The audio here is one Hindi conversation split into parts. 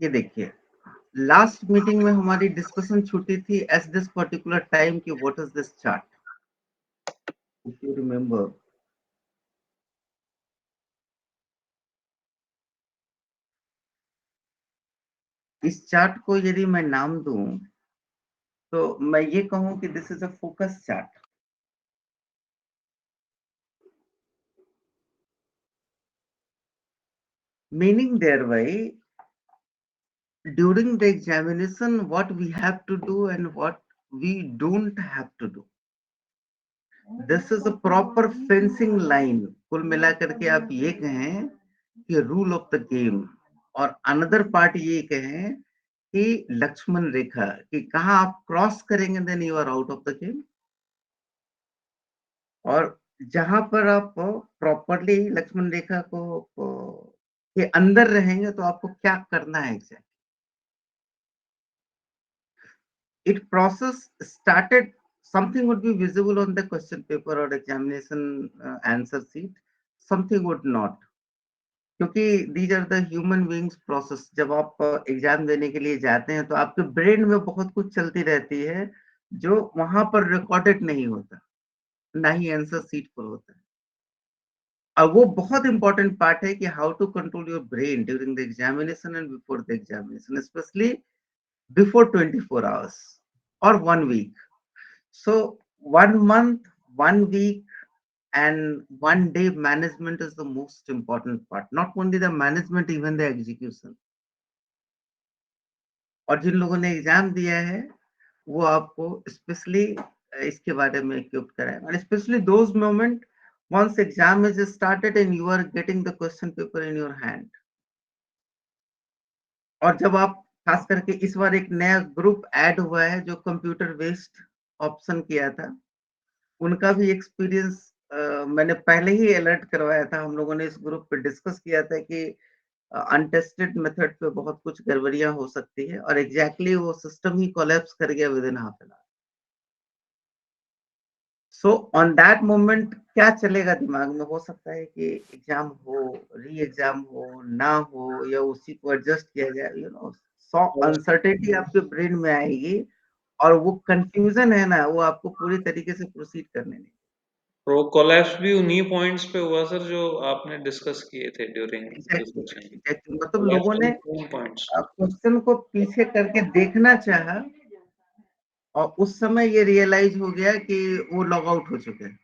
ये देखिए, लास्ट मीटिंग में हमारी डिस्कशन छूटी थी एट दिस पर्टिकुलर टाइम कि what is this chart, if you remember. इस चार्ट को यदि मैं नाम दूं तो मैं ये कहूं कि this is a focus chart. Meaning thereby बाय during the examination what we have to do and what we don't have to do. This is a proper fencing line. कुल मिलाकर के आप ये कहें कि रूल ऑफ द गेम, और अनदर पार्ट ये कहें कि लक्ष्मण रेखा, कि कहाँ आप क्रॉस करेंगे then you are out of the game, और जहां पर आप प्रॉपरली लक्ष्मण रेखा के अंदर रहेंगे तो आपको क्या करना है exact. It process started, something would be visible on the question paper or examination answer sheet, something would not, क्योंकि these are the human beings process। जब आप एग्जाम देने के लिए जाते हैं तो आपके ब्रेन में बहुत कुछ चलती रहती है जो वहां पर रिकॉर्डेड नहीं होता, ना ही आंसर शीट पर होता है। अब वो बहुत इंपॉर्टेंट पार्ट है कि how to control your brain during the examination and before the examination, specially before 24 hours or 1 week. So 1 month, 1 week, and 1 day management is the most important part. Not only the management, even the execution. और जिन लोगों ने एग्जाम दिया है वो आपको स्पेशली इसके बारे में इक्विप्ड कराएगा, और specially those moment once exam is started and you are getting the question paper in your hand। और जब आप खास करके इस बार एक नया ग्रुप ऐड हुआ है जो कंप्यूटर बेस्ड ऑप्शन किया था, उनका भी एक्सपीरियंस मैंने पहले ही अलर्ट करवाया था। हम लोगों ने इस ग्रुप पे डिस्कस किया था कि अनटेस्टेड मेथड पे बहुत कुछ गड़बड़ियां हो सकती है, और एग्जैक्टली वो सिस्टम ही कोलैप्स कर गया with in half an hour. So on that moment क्या चलेगा दिमाग में, हो सकता है कि एग्जाम हो, री एग्जाम हो, ना हो, या उसी को एडजस्ट किया जाए, यू नो। सो अनसर्टेनिटी आपके ब्रेन में आएगी, और वो कंफ्यूजन है ना, वो आपको पूरी तरीके से प्रोसीड करने नहीं। प्रो कोलैप्स भी उन्हीं पॉइंट्स पे हुआ सर जो आपने डिस्कस किए थे ड्यूरिंग एग्जैक्टली डिस्कशन। एग्जैक्टली, मतलब लोगों कोलैप्स ने इन सेम पॉइंट्स। क्वेश्चन को पीछे करके देखना चाहा, और उस समय ये रियलाइज हो गया कि वो लॉग आउट हो चुके हैं।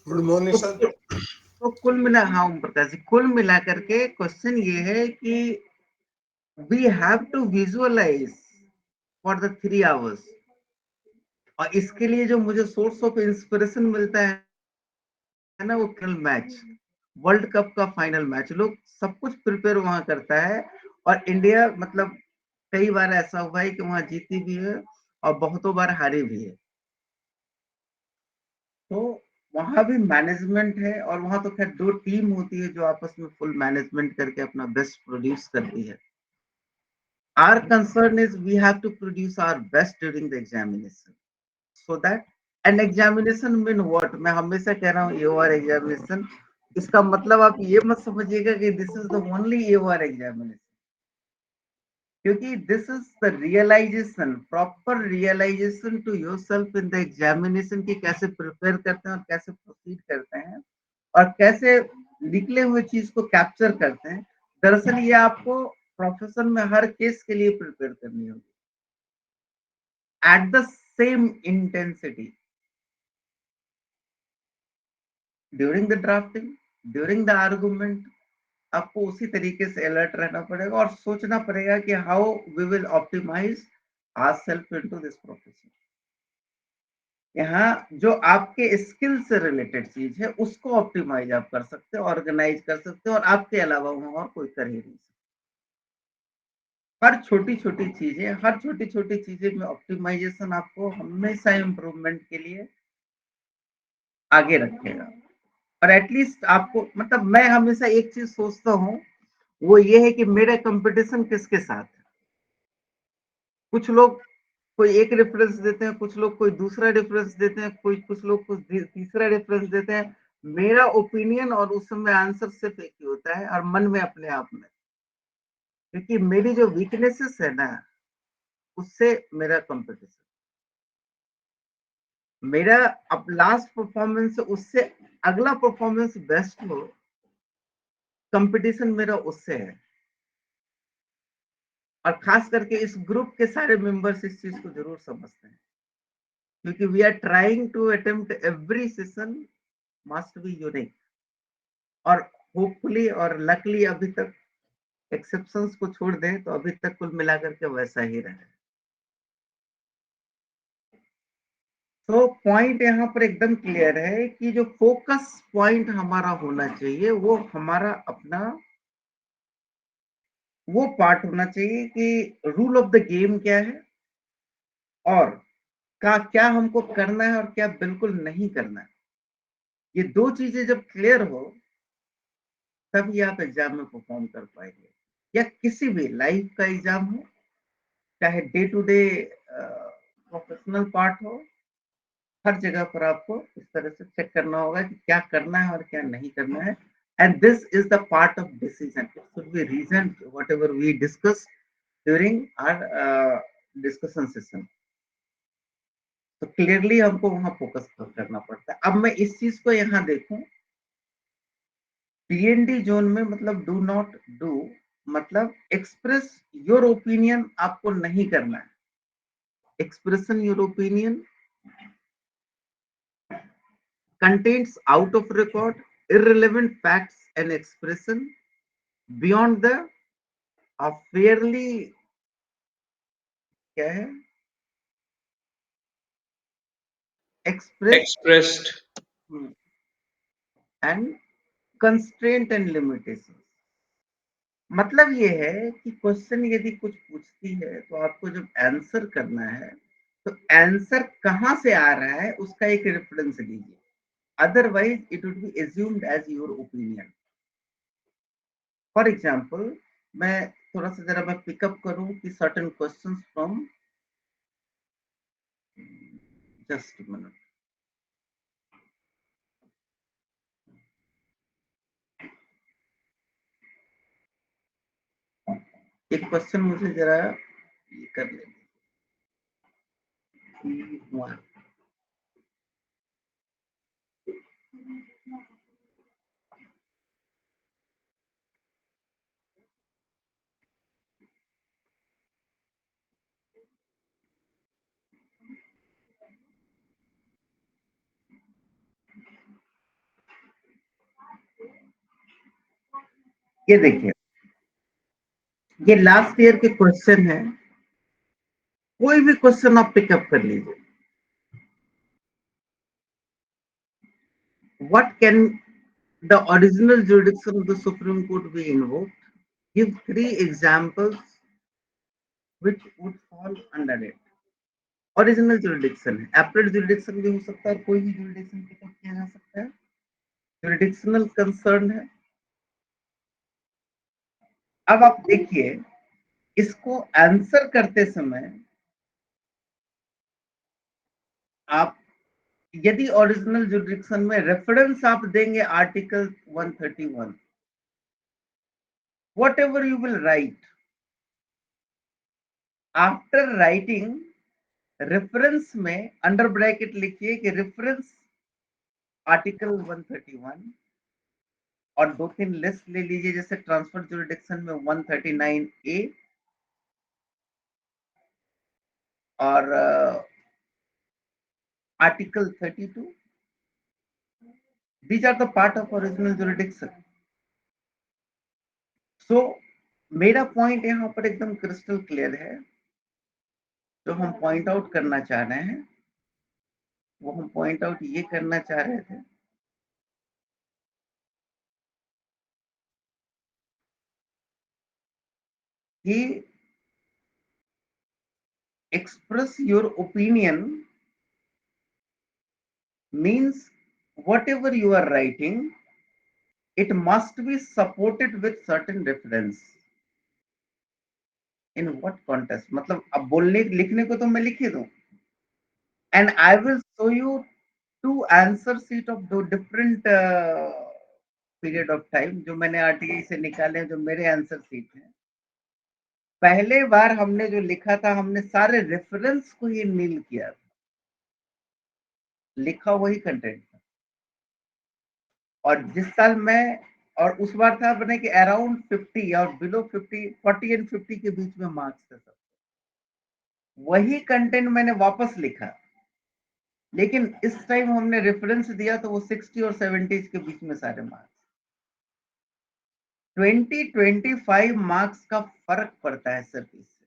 गुड मॉर्निंग तो, सर। तो कुल मिला, हाँ ओम प्रकाश जी, कुल मिला करके क्वेश्चन ये है कि we have to visualise for the 3 hours। और इसके लिए जो मुझे सोर्स ऑफ इंस्पिरेशन मिलता है ना, वो फाइनल मैच, वर्ल्ड कप का फाइनल मैच। लोग सब कुछ प्रिपेयर वहां करता है, और इंडिया मतलब कई बार ऐसा हुआ है कि वहां जीती भी है और बहुतों बार हारी भी है। तो वहां भी मैनेजमेंट है, और वहां तो खैर दो टीम होती है जो आपस में फुल मैनेजमेंट करके अपना बेस्ट प्रोड्यूस करती है। Our concern is we have to produce our best during the examination, so that an examination mean what, मैं हमेशा कह रहा हूँ AOR examination, इसका मतलब आप ये मत समझिएगा कि this is the only AOR examination, क्योंकि this is the realization, proper realization to yourself in the examination कि कैसे प्रिपेयर करते हैं और कैसे प्रोसीड करते हैं और कैसे निकले हुए चीज को कैप्चर करते हैं। दरअसल ये आपको प्रोफेशन में हर केस के लिए प्रिपेयर करनी होगी at the same intensity during the drafting, during the argument। आपको उसी तरीके से अलर्ट रहना पड़ेगा और सोचना पड़ेगा कि how we will optimise ourselves into this profession। यहाँ जो आपके स्किल से रिलेटेड चीज है उसको ऑप्टिमाइज आप कर सकते हो, ऑर्गेनाइज कर सकते हो, और आपके अलावा वहां और कोई कर ही नहीं सकता। हर छोटी छोटी चीजें, हर छोटी छोटी चीजें में ऑप्टिमाइजेशन आपको हमेशा इम्प्रूवमेंट के लिए आगे रखेगा। और एटलीस्ट आपको, मतलब मैं हमेशा एक चीज सोचता हूँ, वो ये है कि मेरा कंपटीशन किसके साथ है। कुछ लोग कोई एक रेफरेंस देते हैं, कुछ लोग कोई दूसरा रेफरेंस देते हैं, कोई कुछ लोग कुछ तीसरा रेफरेंस देते हैं, मेरा ओपिनियन और उस समय आंसर सिर्फ एक ही होता है, और मन में अपने आप में, क्योंकि मेरी जो वीकनेसेस है ना, उससे मेरा कंपटीशन, मेरा अब लास्ट परफॉर्मेंस उससे अगला परफॉर्मेंस बेस्ट हो, कंपटीशन मेरा उससे है। और खास करके इस ग्रुप के सारे मेंबर्स इस चीज को जरूर समझते हैं, क्योंकि we are trying to attempt every session must be unique, और होपफुली और लकली अभी तक एक्सेप्शंस को छोड़ दें तो अभी तक कुल मिलाकर के वैसा ही रहा है। तो पॉइंट यहाँ पर एकदम क्लियर है कि जो फोकस पॉइंट हमारा होना चाहिए वो हमारा अपना वो पार्ट होना चाहिए कि रूल ऑफ द गेम क्या है, और क्या हमको करना है और क्या बिल्कुल नहीं करना है। ये दो चीजें जब क्लियर हो तभी आप एग्जाम में परफॉर्म कर पाएंगे, या किसी भी लाइफ का एग्जाम हो, चाहे day to day professional part हो, हर जगह पर आपको इस तरह से चेक करना होगा कि क्या करना है और क्या नहीं करना है। And this is the part of decision, it should be reason whatever we discuss during our discussion session. तो क्लियरली हमको वहां फोकस करना पड़ता है। अब मैं इस चीज को यहाँ देखूं, पीएनडी जोन में मतलब डू नॉट डू, मतलब एक्सप्रेस योर ओपिनियन आपको नहीं करना है। Expression your opinion contains out of record, irrelevant facts and expression beyond the fairly क्या है expressed expressed. and constraint and limitations। मतलब ये है कि क्वेश्चन यदि कुछ पूछती है तो आपको जब आंसर करना है तो आंसर कहां से आ रहा है उसका एक रेफरेंस लीजिए, otherwise it would be assumed as your opinion. For example, मैं थोड़ा सा जरा मैं पिकअप करूं कि certain questions from, just minute, एक क्वेश्चन मुझे जरा ये कर लेंगे। ये देखिए, ये लास्ट ईयर के क्वेश्चन है, कोई भी क्वेश्चन आप पिकअप कर लीजिए। What can the original jurisdiction of the supreme court be invoked? Give 3 examples which would fall under it. Original jurisdiction है, एपरेट जुरिडिक्शन भी हो सकता है, कोई भी जुरिडिक्शन पिकअप किया जा सकता है, जुरिडिक्शनल कंसर्न है। अब आप देखिए, इसको आंसर करते समय आप यदि ओरिजिनल जुरिडिक्शन में रेफरेंस आप देंगे article 131, what ever you will write, after writing reference में अंडर ब्रैकेट लिखिए कि रेफरेंस आर्टिकल 131, और 2-3 लिस्ट ले लीजिए, जैसे ट्रांसफर जुरिडिक्शन में 139A और article 32। These are the part of original jurisdiction. So मेरा पॉइंट यहाँ पर एकदम क्रिस्टल क्लियर है। जो हम पॉइंट आउट करना चाह रहे हैं वो हम पॉइंट आउट ये करना चाह रहे थे कि express your opinion means whatever you are writing, it must be supported with certain reference। in what context, मतलब अब बोलने लिखने को तो मैं लिखे दूं, and I will show you 2 answer sheet of 2 different period of time जो मैंने आरटीआई से निकाले, जो मेरे आंसर सीट हैं। पहले बार हमने जो लिखा था, हमने सारे रेफरेंस को ही नील किया था, लिखा वही कंटेंट था। और जिस साल मैं, और उस बार था बने कि अराउंड 50 और बिलो 50, 40 एंड 50 के बीच में मार्क्स थे सब। वही कंटेंट मैंने वापस लिखा, लेकिन इस टाइम हमने रेफरेंस दिया तो वो 60 और 70 के बीच में सारे मार्क्स। 20-25 मार्क्स का फर्क पड़ता है सर इससे।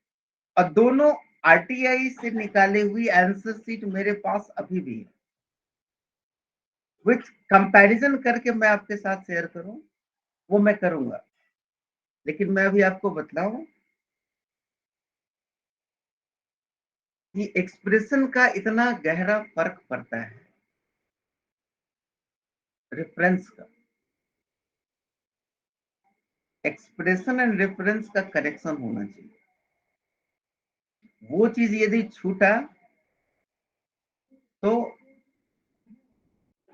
और दोनों आरटीआई से निकाले हुई आंसर सीट मेरे पास अभी भी है, विच कंपैरिजन करके मैं आपके साथ शेयर करूं, वो मैं करूंगा। लेकिन मैं अभी आपको बतलाऊं कि एक्सप्रेशन का इतना गहरा फर्क पड़ता है रेफरेंस का। एक्सप्रेशन एंड रेफरेंस का कनेक्शन होना चाहिए। वो चीज यदि छूटा तो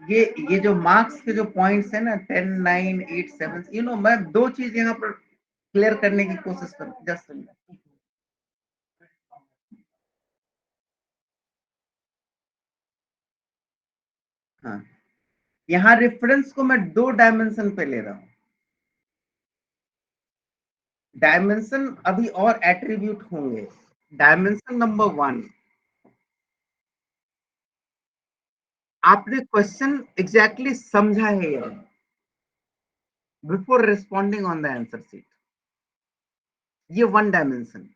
ये जो मार्क्स के जो पॉइंट्स है ना, 10, 9, 8, 7, मैं 2 चीज यहाँ पर क्लियर करने की कोशिश करूँ। जस्ट हाँ, यहाँ रेफरेंस को मैं 2 डायमेंशन पे ले रहा हूँ। डायमेंशन अभी और एट्रीब्यूट होंगे। डायमेंशन नंबर 1, आपने क्वेश्चन एग्जैक्टली समझा है या before responding on the answer sheet, ये 1 डायमेंशन।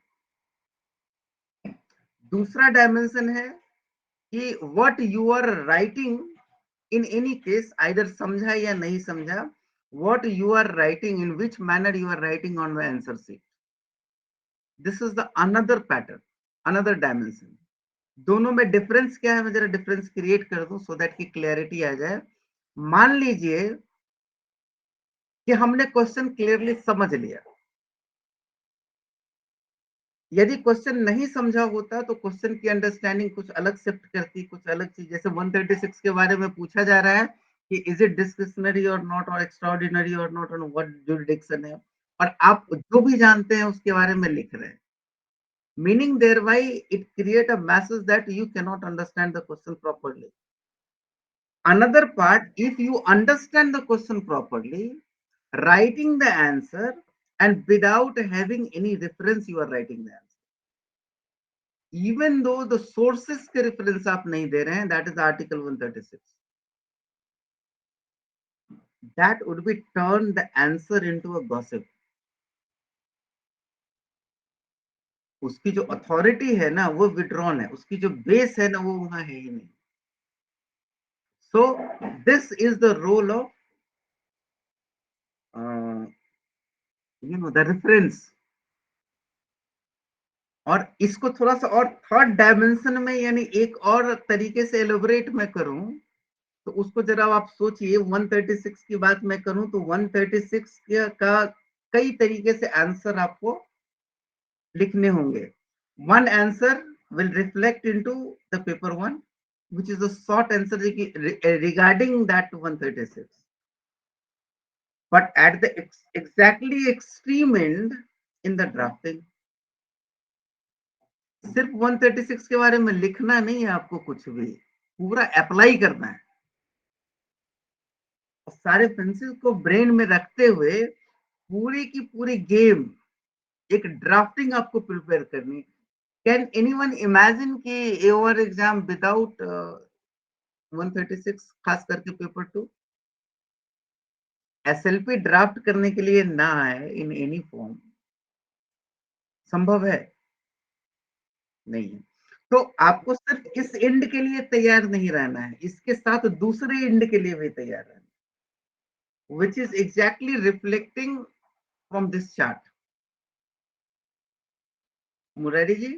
दूसरा डायमेंशन है कि what you are writing in any case, either समझा या नहीं समझा, what you are writing, in which manner you are writing on the answer sheet. This is the another pattern, another dimension. दोनों में डिफरेंस क्या है, मैं जरा डिफरेंस क्रिएट कर दूं सो दैट की क्लैरिटी आ जाए। मान लीजिए कि हमने क्वेश्चन क्लियरली समझ लिया। यदि क्वेश्चन नहीं समझा होता तो क्वेश्चन की अंडरस्टैंडिंग कुछ अलग शिफ्ट करती, कुछ अलग चीज। जैसे 136 के बारे में पूछा जा रहा है कि इज इट डिस्क्रिशनरी और नॉट, और एक्स्ट्राऑर्डिनरी और नॉट, और व्हाट जुरिडिक्शन है, और आप जो भी जानते हैं उसके बारे में लिख रहे हैं, meaning thereby it create a message that you cannot understand the question properly. Another part, if you understand the question properly, writing the answer, and without having any reference you are writing the answer, even though the sources के reference आप नहीं दे रहे हैं, that is article 136, that would be turn the answer into a gossip. उसकी जो अथॉरिटी है ना वो विड्रॉन है, उसकी जो बेस है ना वो वहां है ही नहीं। So this is the role of the reference। और इसको थोड़ा सा और थर्ड डायमेंशन में, यानी एक और तरीके से एलोबरेट मैं करूं तो उसको जरा आप सोचिए। 136 की बात मैं करूं तो 136 का कई तरीके से आंसर आपको लिखने होंगे। One answer will reflect into the paper 1, which is a short answer regarding that 136. But at the exactly extreme end in the drafting, सिर्फ 136 के बारे में लिखना नहीं है आपको, कुछ भी पूरा अप्लाई करना है। और सारे प्रिंसिपल को ब्रेन में रखते हुए पूरी की पूरी गेम, एक ड्राफ्टिंग आपको प्रिपेयर करनी। कैन एनीवन इमेजिन कि एओआर एग्जाम विदाउट 136, खास करके पेपर 2, एसएलपी ड्राफ्ट करने के लिए ना आए इन एनी फॉर्म, संभव है? नहीं है। तो आपको सिर्फ इस एंड के लिए तैयार नहीं रहना है, इसके साथ दूसरे एंड के लिए भी तैयार रहना, which is exactly reflecting from this chart. Murari ji,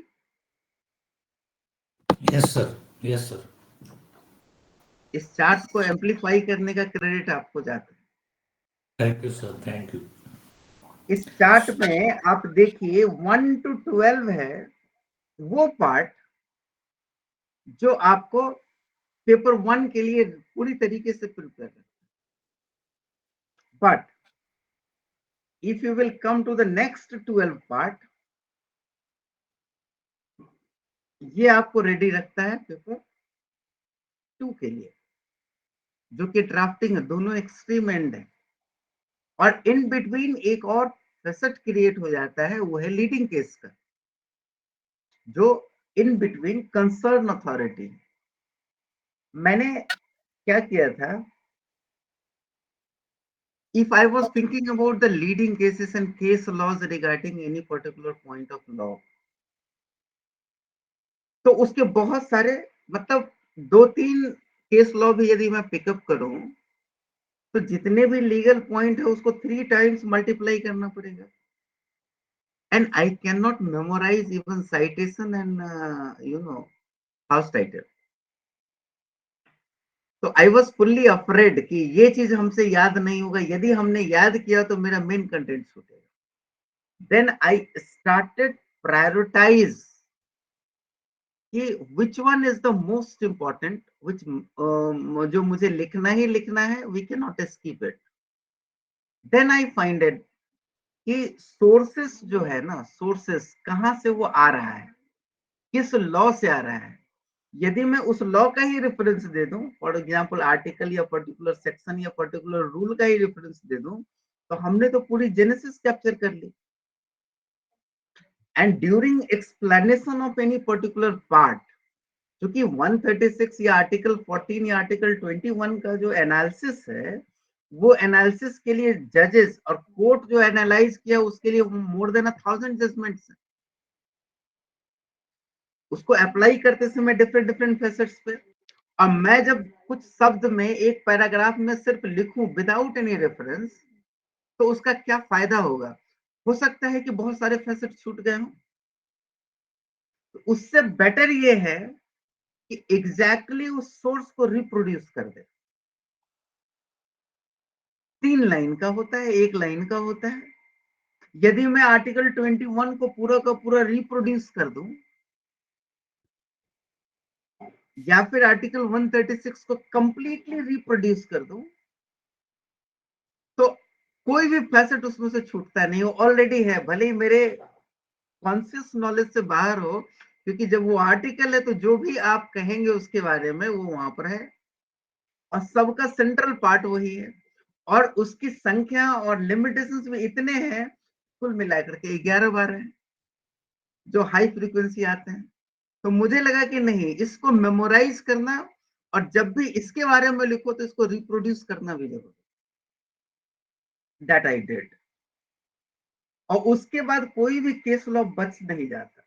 yes sir, yes sir. इस चार्ट को एम्पलीफाई करने का क्रेडिट आपको जाता है। Thank you sir, thank you. इस चार्ट में आप देखिए 1 to 12 है वो पार्ट जो आपको पेपर 1 के लिए पूरी तरीके से प्रिपेयर है। But if you will come to the next 12 part, ये आपको रेडी रखता है पेपर 2 के लिए, जो कि ड्राफ्टिंग है, दोनों एक्सट्रीम एंड है। और इन बिटवीन एक और फेसेट क्रिएट हो जाता है, वो है लीडिंग केस का, जो इन बिटवीन कंसर्न अथॉरिटी। मैंने क्या किया था, if I was thinking about the leading cases and case laws regarding any particular point of law, तो उसके बहुत सारे, मतलब 2-3 केस लॉ भी यदि मैं पिकअप करूं, तो जितने भी लीगल पॉइंट है उसको 3 टाइम्स मल्टीप्लाई करना पड़ेगा। And I can not memorise even citation and house title. तो आई वॉज फुल्ली अफ्रेड कि ये चीज हमसे याद नहीं होगा, यदि हमने याद किया तो मेरा मेन कंटेंट छूटेगा। देन आई स्टार्टेड प्रायोरिटाइज कि which one is the most important, which जो मुझे लिखना ही लिखना है, we can not skip it. Then I find it कि सोर्सेस जो है ना, सोर्सेस कहां से वो आ रहा है, किस लॉ से आ रहा है। यदि मैं उस लॉ का ही रेफरेंस दे दूं, फॉर एग्जांपल आर्टिकल या पर्टिकुलर सेक्शन या पर्टिकुलर रूल का ही रेफरेंस दे दूं, तो हमने तो पूरी जेनेसिस कैप्चर कर ली। And during explanation of any particular part, क्योंकि 136 या आर्टिकल 14 या आर्टिकल 21 का जो एनालिसिस है, वो एनालिसिस के लिए जजेस और कोर्ट जो एनालाइज किया उसके लिए मोर देन 1000 जजमेंट्स, उसको अप्लाई करते समय डिफरेंट डिफरेंट फेसेट्स पे। और मैं जब कुछ शब्द में एक पैराग्राफ में सिर्फ लिखूं विदाउट एनी रेफरेंस, तो उसका क्या फायदा होगा। हो सकता है कि बहुत सारे फेसेट छूट गए हों। तो उससे बेटर ये है कि एग्जैक्टली उस सोर्स को रिप्रोड्यूस कर दे। 3 लाइन का होता है, 1 लाइन का होता है। यदि मैं आर्टिकल 21 को पूरा का पूरा रिप्रोड्यूस कर दूं, या फिर आर्टिकल 136 को कंप्लीटली रिप्रोड्यूस कर दूं, तो कोई भी फैसेट उसमें से छूटता नहीं, वो ऑलरेडी है, भले ही मेरे कॉन्शियस नॉलेज से बाहर हो, क्योंकि जब वो आर्टिकल है तो जो भी आप कहेंगे उसके बारे में वो वहां पर है, और सबका सेंट्रल पार्ट वही है। और उसकी संख्या और लिमिटेशंस भी इतने हैं, कुल मिलाकर के 11-12 हैं जो हाई फ्रीक्वेंसी आते हैं। तो मुझे लगा कि नहीं, इसको मेमोराइज करना, और जब भी इसके बारे में लिखो तो इसको रिप्रोड्यूस करना भी जरूरी। That I did. और उसके बाद कोई भी केस लॉ बच नहीं जाता।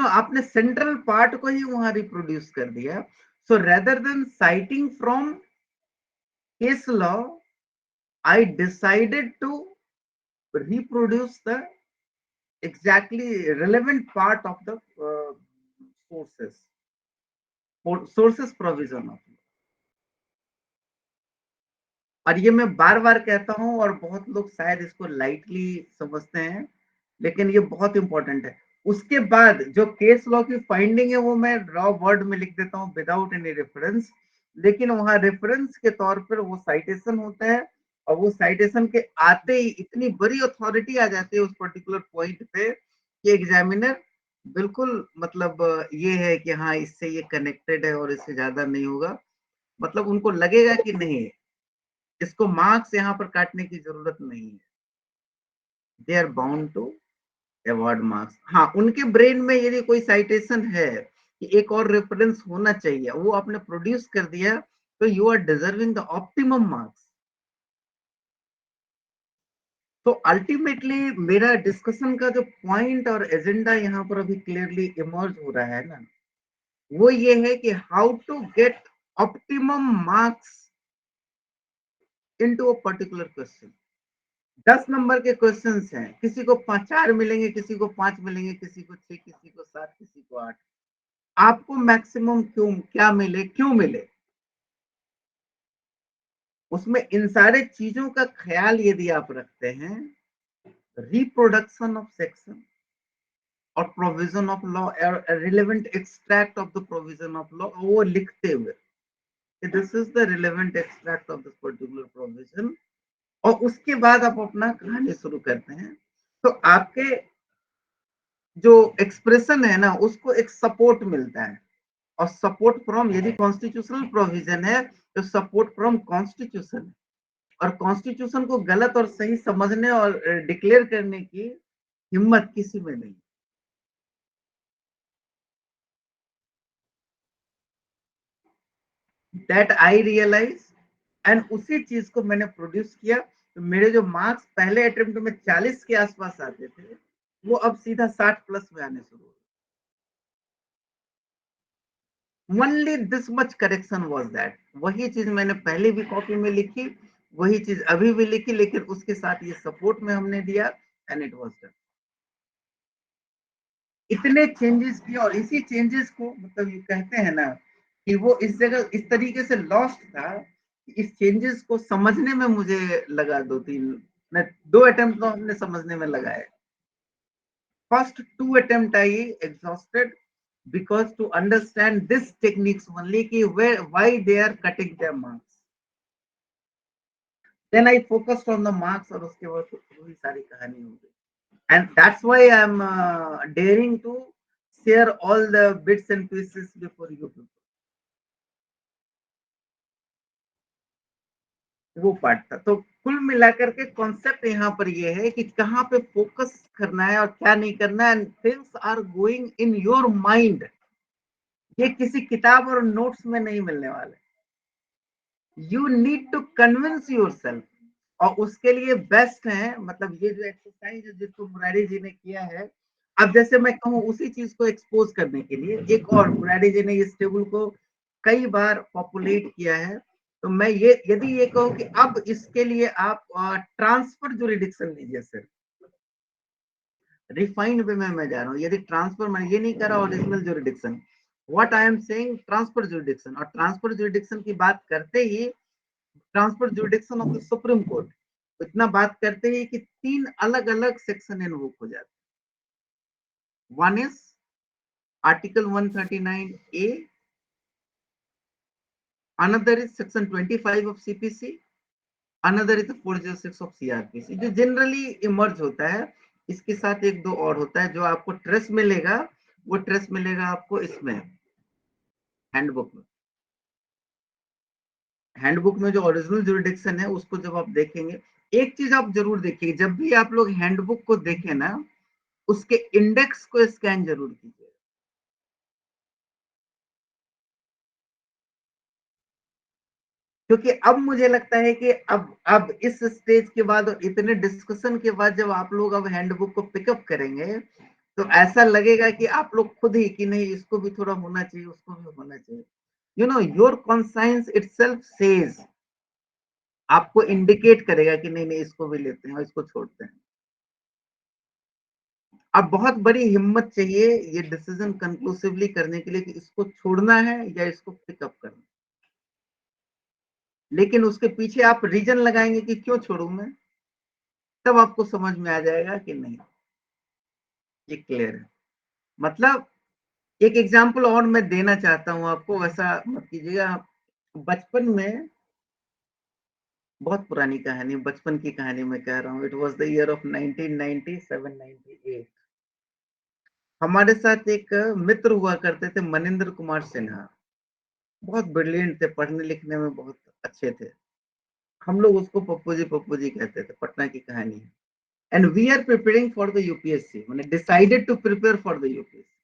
आपने सेंट्रल पार्ट को ही वहां रिप्रोड्यूस कर दिया। So rather than citing from case law, I decided to reproduce the exactly relevant part of the sources provision of law। और ये मैं बार बार कहता हूं, और बहुत लोग शायद इसको लाइटली समझते हैं, लेकिन ये बहुत इंपॉर्टेंट है। उसके बाद जो केस लॉ की फाइंडिंग है वो मैं रॉ वर्ड में लिख देता हूं विदाउट एनी रेफरेंस, लेकिन वहां रेफरेंस के तौर पर वो साइटेशन होता है। और वो साइटेशन के आते ही इतनी बड़ी अथॉरिटी आ जाती है उस पर्टिकुलर पॉइंट पे कि एग्जामिनर बिल्कुल, मतलब ये है कि हाँ इससे ये कनेक्टेड है और इससे ज्यादा नहीं होगा। मतलब उनको लगेगा कि नहीं, इसको मार्क्स यहाँ पर काटने की जरूरत नहीं है। They are bound to award marks. हाँ, उनके ब्रेन में यदि कोई साइटेशन है कि एक और रेफरेंस होना चाहिए, वो आपने प्रोड्यूस कर दिया, तो you are deserving the optimum marks. तो अल्टीमेटली मेरा डिस्कशन का जो पॉइंट और एजेंडा यहाँ पर अभी क्लियरली इमर्ज हो रहा है ना, वो ये है कि how to get optimum marks into a particular question. 10 नंबर के क्वेश्चंस हैं, किसी को 4 मिलेंगे, किसी को 5 मिलेंगे, किसी को 6, किसी को 7, किसी को 8। आपको मैक्सिमम क्यों क्या मिले, क्यों मिले, उसमें इन सारे चीजों का ख्याल यदि आप रखते हैं, रिप्रोडक्शन ऑफ सेक्शन, और प्रोविजन ऑफ लॉ और relevant extract of the provision of law वो लिखते हुए, this is the relevant extract of this particular provision, और उसके बाद आप अपना कहानी शुरू करते हैं, तो आपके जो एक्सप्रेशन है ना उसको एक सपोर्ट मिलता है, और सपोर्ट फ्रॉम, यदि कॉन्स्टिट्यूशनल प्रोविजन है तो सपोर्ट फ्रॉम कॉन्स्टिट्यूशन, और कॉन्स्टिट्यूशन को गलत और सही समझने और डिक्लेयर करने की हिम्मत किसी में नहीं। दैट आई रियलाइज, एंड उसी चीज को मैंने प्रोड्यूस किया, तो मेरे जो मार्क्स पहले अटेम्प्ट में 40 के आसपास आते थे, वो अब सीधा 60 प्लस में आने शुरू हो। Only this much correction was that, वही चीज मैंने पहले भी कॉपी में लिखी, वही चीज अभी भी लिखी, लेकिन उसके साथ ये सपोर्ट में हमने दिया, एंड इट वाज डन। इतने चेंजेस किए, और इसी चेंजेस को मतलब ये कहते हैं ना कि वो इस जगह इस तरीके से लॉस्ट था कि इस चेंजेस को समझने में मुझे लगा 2 अटेम्प्ट तो हमने समझने में लगाए। First 2 attempt I exhausted because to understand this techniques only ki why they are cutting their marks. Then I focused on the marks और उसके बाद पूरी सारी कहानी हो गई. And that's why I'm daring to share all the bits and pieces before you people. वो पार्ट था. तो कुल मिलाकर के कॉन्सेप्ट यहाँ पर ये है कि कहाँ पे फोकस करना है और क्या नहीं करना है, and things are going in your mind. ये किसी किताब और नोट्स में नहीं मिलने वाले. You need to convince yourself, और उसके लिए बेस्ट है, मतलब ये जो एक्सरसाइज है जिसको मुरारी जी ने किया है, अब जैसे मैं कहूँ उसी चीज को एक्सपोज करने के लिए एक और मुरारी जी ने इस टेबल को कई बार पॉपुलेट किया है, तो मैं ये यदि ये कहूँ कि अब इसके लिए आप ट्रांसफर जुरिडिक्शन लीजिए सर, रिफाइंड वे में मैं जा रहा हूँ, यदि ट्रांसफर, मैं ये नहीं कर रहा original jurisdiction, what I am saying transfer jurisdiction, और ट्रांसफर जुरिडिक्शन की बात करते ही transfer jurisdiction of the supreme court, इतना बात करते ही कि 3 अलग अलग सेक्शन इन्वोक हो जाते हैं. One is article 139A, another is section 25 of CPC, another is 406 of CrPC, जो जनरली इमर्ज होता है. इसके साथ एक दो और होता है जो आपको ट्रेस मिलेगा, वो ट्रेस मिलेगा आपको इसमें हैंडबुक में. हैंडबुक में जो ओरिजिनल जुरिडिक्शन है उसको जब आप देखेंगे, एक चीज आप जरूर देखिए, जब भी आप लोग हैंडबुक को देखें ना, उसके इंडेक्स को स्कैन जरूर कीजिए. क्योंकि अब मुझे लगता है कि अब इस स्टेज के बाद और इतने डिस्कशन के बाद जब आप लोग अब हैंडबुक को पिकअप करेंगे, तो ऐसा लगेगा कि आप लोग खुद ही कि नहीं इसको भी थोड़ा होना चाहिए, उसको भी होना चाहिए. You know your conscience itself says, आपको इंडिकेट करेगा कि नहीं नहीं इसको भी लेते हैं और इसको छोड़ते हैं. अब बहुत बड़ी हिम्मत चाहिए ये डिसीजन कंक्लूसिवली करने के लिए कि इसको छोड़ना है या इसको पिकअप करना. लेकिन उसके पीछे आप रीजन लगाएंगे कि क्यों छोड़ू मैं, तब आपको समझ में आ जाएगा कि नहीं ये क्लियर है. मतलब एक एग्जांपल और मैं देना चाहता हूं आपको, वैसा मत कीजिएगा. बचपन में, बहुत पुरानी कहानी, बचपन की कहानी मैं कह रहा हूँ, it was the year of 1997-98. हमारे साथ एक मित्र हुआ करते थे, मनिंद्र कुमार सिन्हा, बहुत ब्रिलियंट थे, पढ़ने लिखने में बहुत अच्छे थे. हम लोग उसको पप्पू जी कहते थे. पटना की कहानी है. And we are preparing for the UPSC, मैंने decided to prepare for the UPSC,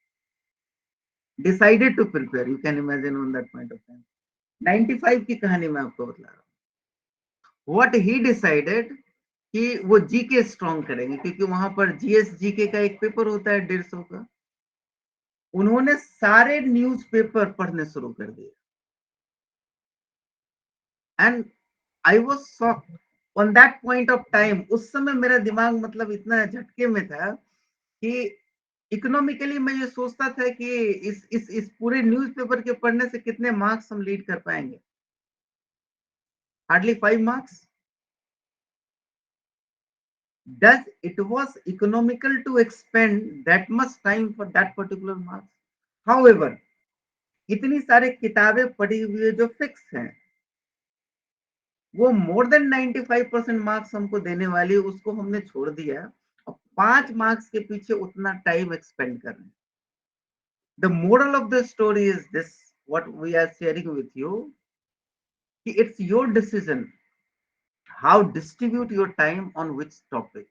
decided to prepare, you can imagine on that point of time. 95 की कहानी मैं आपको बता रहा हूँ. व्हाट ही डिसाइडेड कि वो जीके स्ट्रॉन्ग करेंगे, क्योंकि वहां पर जीएस जीके का एक पेपर होता है 150 का. उन्होंने सारे न्यूज़पेपर पढ़ने शुरू कर दिए, and I was shocked on that point of time. उस समय मेरा दिमाग मतलब इतना झटके में था कि इकोनॉमिकली मैं ये सोचता था कि इस पूरे न्यूज़पेपर के पढ़ने से कितने मार्क्स हम लीड कर पाएंगे. Hardly 5 marks. does it was economical to expend that much time for that particular marks? However, इतनी सारे किताबें पढ़ी हुई है जो फिक्स हैं, वो मोर देन 95% मार्क्स हमको देने वाली है, उसको हमने छोड़ दिया और 5 मार्क्स के पीछे उतना टाइम एक्सपेंड कर रहे हैं. The moral of the story is this, what we are sharing with you, कि it's your decision how distribute your time on which topic.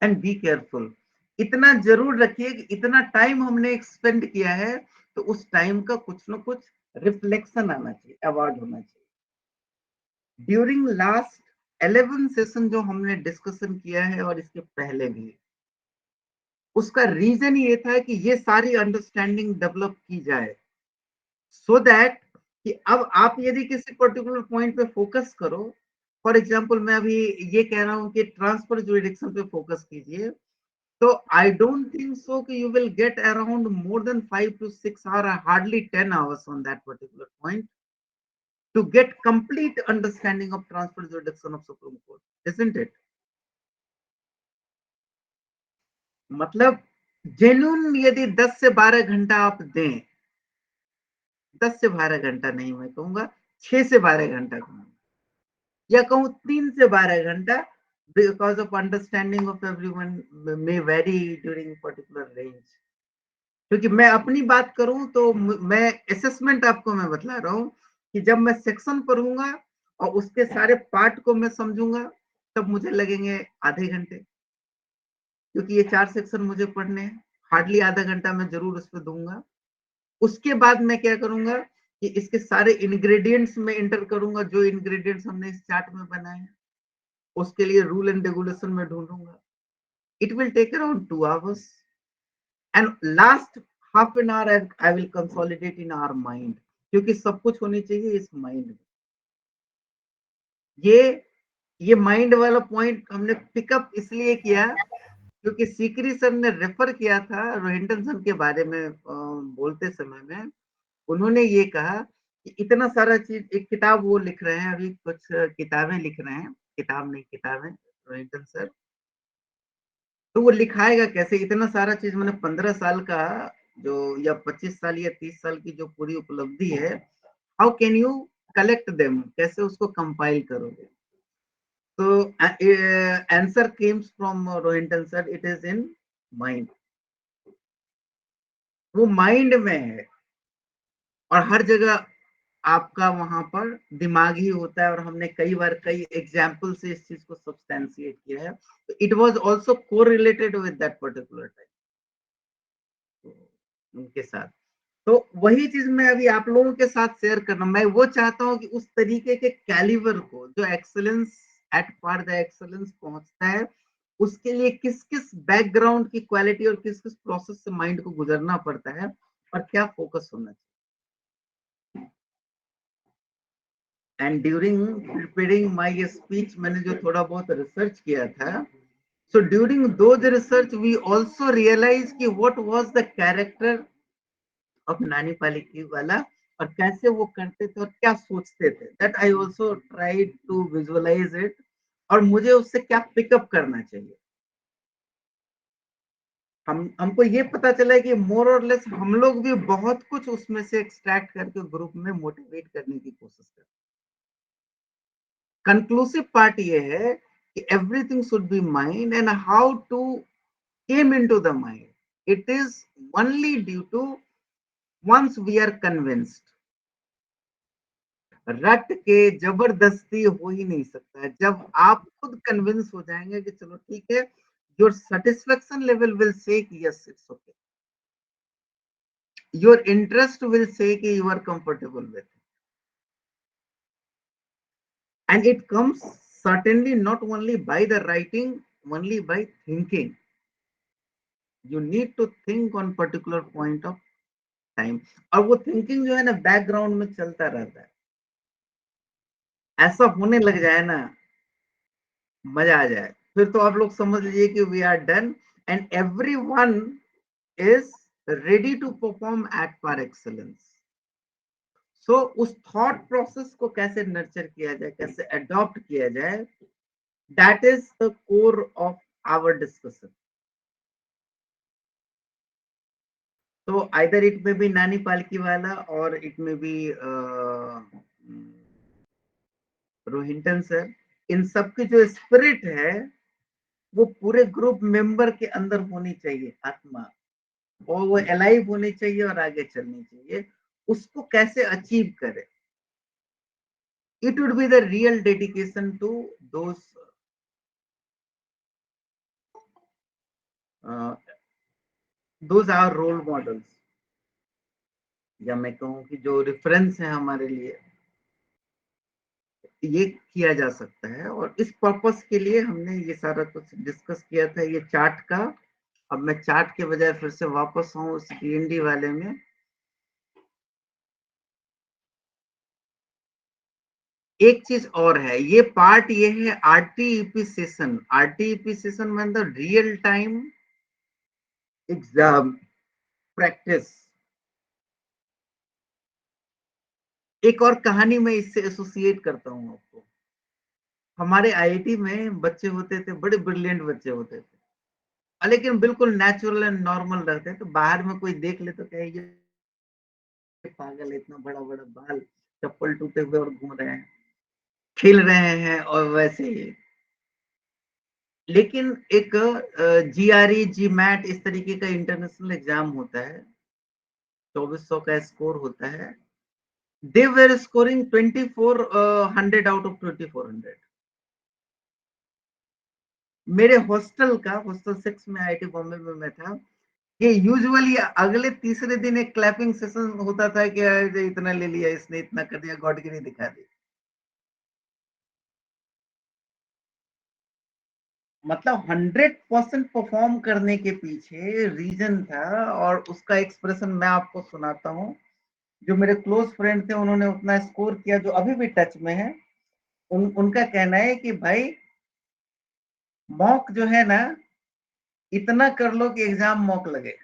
And be careful. इतना जरूर रखिए कि इतना टाइम हमने एक्सपेंड किया है तो उस टाइम का कुछ ना कुछ रिफ्लेक्शन आना चाहिए, अवार्ड होना चाहिए. ड्यूरिंग लास्ट 11 सेशन जो हमने डिस्कशन किया है और इसके पहले भी, उसका रीजन ये था कि ये सारी अंडरस्टैंडिंग डेवलप की जाए सो दैट कि अब आप यदि किसी पर्टिकुलर पॉइंट पे फोकस करो, फॉर एग्जांपल मैं अभी ये कह रहा हूं कि ट्रांसफर जुरिडिक्शन पे फोकस कीजिए, so I don't think so कि you will get around more than 5 to 6 or hardly 10 hours on that particular point to get complete understanding of transfer jurisdiction of Supreme Court, isn't it? मतलब जेन्युइन यदि 10 से 12 घंटा आप दें, 10 से 12 घंटा नहीं मैं कहूंगा, 6 से 12 घंटा कहूंगा, या कहूं 3 से 12 घंटा, because of understanding of everyone may vary during particular range. क्योंकि मैं अपनी बात करूं तो मैं असेसमेंट आपको मैं बता रहा हूं कि जब मैं सेक्शन पढ़ूंगा और उसके सारे पार्ट को मैं समझूंगा तब मुझे लगेंगे आधे घंटे, क्योंकि ये 4 सेक्शन मुझे पढ़ने हैं, हार्डली आधा घंटा मैं जरूर उस पर दूंगा. उसके बाद मैं क्या करूंगा कि इसके सारे इंग्रेडिएंट्स में एंटर करूंगा, जो इंग्रेडिएंट्स हमने इस चार्ट में बनाए हैं उसके लिए रूल एंड रेगुलेशन में ढूंढूंगा. It will take around 2 hours and last half an hour I will consolidate in our mind, क्योंकि सब कुछ होनी चाहिए इस माइंड में. ये माइंड वाला पॉइंट हमने पिकअप इसलिए किया क्योंकि सीकरी सर ने रेफर किया था रोहिंटन सर के बारे में बोलते समय में. उन्होंने ये कहा कि इतना सारा चीज, एक किताब वो लिख रहे हैं, अभी कुछ किताबें लिख रहे हैं, किताब नहीं किताबें, रोहिंटन सर. तो वो लिखाएगा कैसे इतना सारा चीज? मैंने 15 साल का जो या 25 साल या 30 साल की जो पूरी उपलब्धि है, how can you collect them, कैसे उसको कंपाइल करोगे? तो answer Kemps from Rohinton sir, it is in mind. वो माइंड में है और हर जगह आपका वहां पर दिमाग ही होता है, और हमने कई बार कई एग्जाम्पल से इस चीज को सब्सटेंशिएट किया है. तो it was also correlated with that particular time उनके साथ. तो वही चीज मैं अभी आप लोगों के साथ शेयर करना, मैं वो चाहता हूं कि उस तरीके के कैलिबर को जो excellence at par the excellence पहुंचता है, उसके लिए किस किस बैकग्राउंड की क्वालिटी और किस किस प्रोसेस से माइंड को गुजरना पड़ता है और क्या फोकस होना चाहिए. And during preparing my speech मैंने जो थोड़ा बहुत रिसर्च किया था, so during those research we also realized कि what was the character of नानी पालिकी वाला और कैसे वो करते थे और क्या सोचते थे. That I also try to visualise it, और मुझे उससे क्या पिकअप करना चाहिए. हमको ये पता चला है कि मोर और लेस हम लोग भी बहुत कुछ उसमें से एक्सट्रैक्ट करके ग्रुप में मोटिवेट करने की कोशिश करते हैं. कंक्लूसिव पार्ट ये है कि everything should be mind and how to came into the mind. It is only due to once we are convinced. रट के जबरदस्ती हो ही नहीं सकता है. जब आप खुद कन्विंस हो जाएंगे कि चलो ठीक है, your satisfaction level will say कि yes it's okay, your interest will say कि you are comfortable with, and it comes certainly not only by the writing, only by thinking. You need to think on particular point of time, और वो थिंकिंग जो है ना बैकग्राउंड में चलता रहता है. ऐसा होने लग जाए ना, मजा आ जाए, फिर तो आप लोग समझ लीजिए कि we are done and everyone is ready to perform at par excellence. So उस थॉट प्रोसेस को कैसे नर्चर किया जाए, कैसे अडॉप्ट किया जाए, That is the core of our discussion. So either it may be Nani Palkiwala or it may be Rohinton sir. इन सब की जो स्पिरिट है वो पूरे ग्रुप मेंबर के अंदर होनी चाहिए, आत्मा, और वो अलाइव होनी चाहिए और आगे चलनी चाहिए. उसको कैसे अचीव करें? It would be the real dedication to uh, those are role models, या मैं कहूँ कि जो रेफरेंस है हमारे लिए, ये किया जा सकता है. और इस पर्पस के लिए हमने ये सारा कुछ डिस्कस किया था, ये चार्ट का. अब मैं चार्ट के बजाय फिर से वापस आऊं उस डीएनडी वाले में. एक चीज और है, ये पार्ट ये है आरटीईपी सेशन. आरटीईपी सेशन मतलब रियल टाइम एग्जाम प्रैक्टिस. एक और कहानी मैं इससे एसोसिएट करता हूँ आपको. हमारे आईआईटी में बच्चे होते थे, बड़े ब्रिलियंट बच्चे होते थे, लेकिन बिल्कुल नेचुरल एंड नॉर्मल रहते. तो बाहर में कोई देख ले तो कहे ये पागल है, इतना बड़ा बड़ा बाल, चप्पल टूटे हुए और घूम रहे हैं, खेल रहे हैं और वैसे ही. लेकिन एक जीआरई जी मैट इस तरीके का इंटरनेशनल एग्जाम होता है, 2400 का स्कोर होता है. दे वर स्कोरिंग 2400 आउट ऑफ 2400. मेरे हॉस्टल का, हॉस्टल 6 में आईआईटी बॉम्बे में मैं था, ये यूजुअली अगले तीसरे दिन एक क्लैपिंग सेशन होता था कि अरे इतना ले लिया इसने, इतना कर दिया, गॉडगिरी दिखा दी. मतलब 100% परफॉर्म करने के पीछे रीजन था, और उसका एक्सप्रेशन मैं आपको सुनाता हूँ. जो मेरे क्लोज फ्रेंड थे उन्होंने उतना स्कोर किया, जो अभी भी टच में है. उनका कहना है कि भाई मॉक जो है ना, इतना कर लो कि एग्जाम मॉक लगे.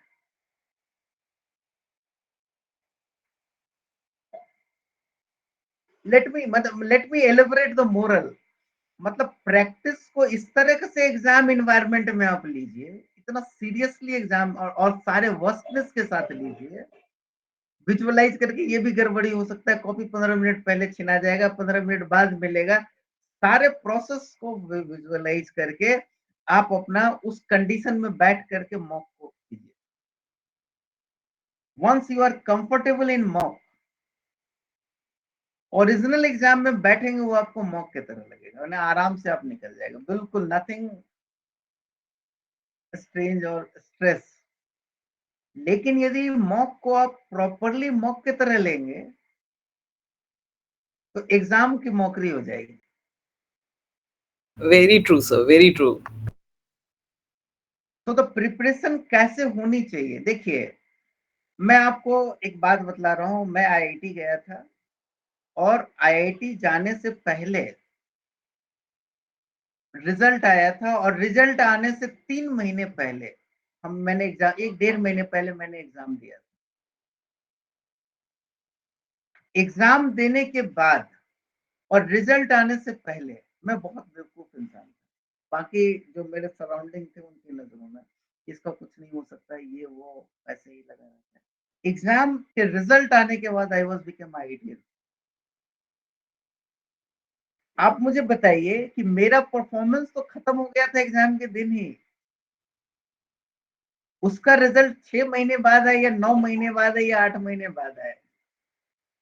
Let me elaborate the moral. मतलब प्रैक्टिस को इस तरह से एग्जाम इन्वायरमेंट में आप लीजिए, इतना सीरियसली एग्जाम, और सारे वर्स्टनेस के साथ लीजिए. विजुअलाइज करके ये भी गड़बड़ी हो सकता है, कॉपी 15 मिनट पहले छिना जाएगा, 15 मिनट बाद मिलेगा. सारे प्रोसेस को विजुअलाइज करके आप अपना उस कंडीशन में बैठ करके मॉक को कीजिए. Once you are comfortable in mock, original exam में बैठेंगे वो आपको मॉक की तरह लगेगा, ना आराम से आप निकल जाएगा, बिल्कुल नथिंग स्ट्रेंज और स्ट्रेस. लेकिन यदि मॉक को आप प्रॉपरली मॉक की तरह लेंगे तो एग्जाम की मौकरी हो जाएगी. Very true, sir. Very true. तो प्रिपरेशन कैसे होनी चाहिए? देखिए, मैं आपको एक बात बतला रहा हूं. मैं आईआईटी गया था, और आईआईटी जाने से पहले रिजल्ट आया था, और रिजल्ट आने से 3 महीने पहले मैंने एग्जाम, 1-1.5 महीने पहले मैंने एग्जाम दिया. एग्जाम देने के बाद और रिजल्ट आने से पहले मैं बहुत बेवकूफ इंसान था. बाकी जो मेरे सराउंडिंग थे उनकी नजरों में इसका कुछ नहीं हो सकता, ये वो ऐसे ही लगा रहता है. एग्जाम के रिजल्ट आने के बाद आई वाज बिकम आईआईटी. आप मुझे बताइए कि मेरा परफॉर्मेंस तो खत्म हो गया था एग्जाम के दिन ही. उसका रिजल्ट 6 महीने बाद आए, या 9 महीने बाद आए, या 8 महीने बाद आए.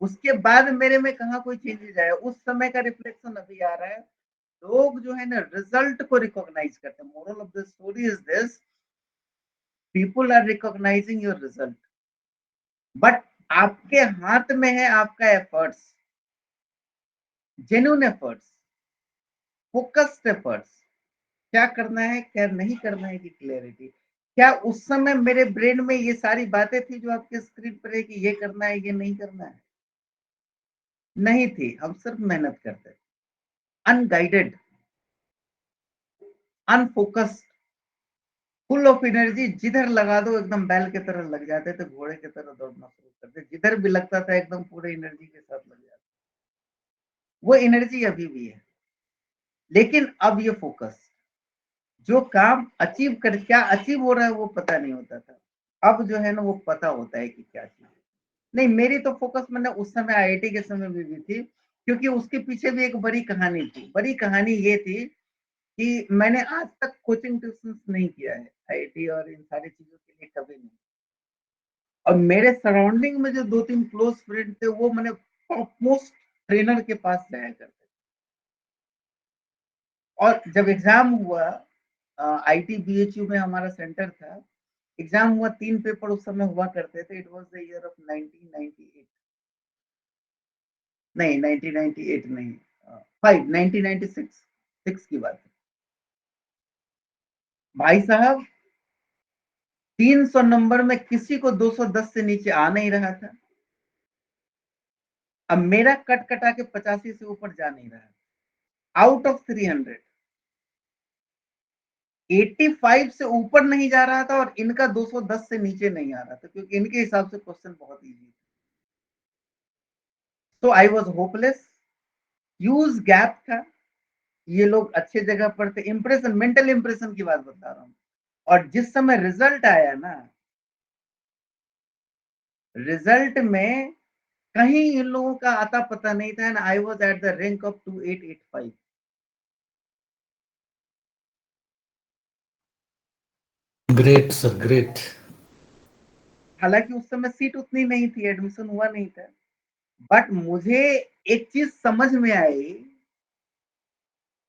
उसके बाद मेरे में कहा कोई चेंजेस आया. उस समय का रिफ्लेक्शन अभी आ रहा है. लोग जो है ना रिजल्ट को रिकॉग्नाइज करते हैं. Moral of the story is this, people are recognising your result, but आपके हाथ में है आपका efforts, genuine efforts, focused efforts. क्या करना है क्या नहीं करना है की क्लैरिटी. क्या उस समय मेरे ब्रेन में ये सारी बातें थी जो आपके स्क्रीन पर है कि ये करना है ये नहीं करना है? नहीं थी. हम सिर्फ मेहनत करते थे, unguided, unfocused, full of energy. जिधर लगा दो एकदम बैल की तरह लग जाते थे, घोड़े की तरह दौड़ना शुरू करते. जिधर भी लगता था एकदम पूरे एनर्जी के साथ लग जाते. वो एनर्जी अभी भी है. लेकिन अब ये फोकस, जो काम अचीव कर, क्या अचीव हो रहा है वो पता नहीं होता था, अब जो है ना वो पता होता है कि क्या चीज है। नहीं, मेरी तो फोकस मैंने उस समय आईआईटी के समय में भी थी, क्योंकि उसके पीछे भी एक बड़ी कहानी थी। बड़ी कहानी ये थी कि मैंने आज तक कोचिंग ट्यूशन नहीं किया है आईआईटी और इन सारी चीजों के लिए, कभी नहीं। और मेरे सराउंडिंग में जो 2-3 क्लोज फ्रेंड थे, वो मैंने टॉप मोस्ट ट्रेनर के पास जाया करते थे। और जब एग्जाम हुआ, आईटी बीएचयू में हमारा सेंटर था, एग्जाम हुआ, 3 पेपर उस समय हुआ करते थे। It was the year of 1998, नहीं 1998 नहीं, 1996 6 की बात है। भाई साहब, 300 नंबर में किसी को 210 से नीचे आ नहीं रहा था। अब मेरा कट कटा के 85 से ऊपर जा नहीं रहा, आउट ऑफ 300 85 से ऊपर नहीं जा रहा था, और इनका 210 से नीचे नहीं आ रहा था, क्योंकि इनके हिसाब से क्वेश्चन बहुत इजी था। तो I was hopeless, huge gap था। ये लोग अच्छे जगह पर थे, इंप्रेशन, मेंटल इंप्रेशन की बात बता रहा हूं। और जिस समय रिजल्ट आया ना, रिजल्ट में कहीं इन लोगों का आता पता नहीं था, and I was at the rank of 2885। Great sir, great. हालांकि उस समय सीट उतनी नहीं थी, एडमिशन हुआ नहीं था, बट मुझे एक चीज समझ में आई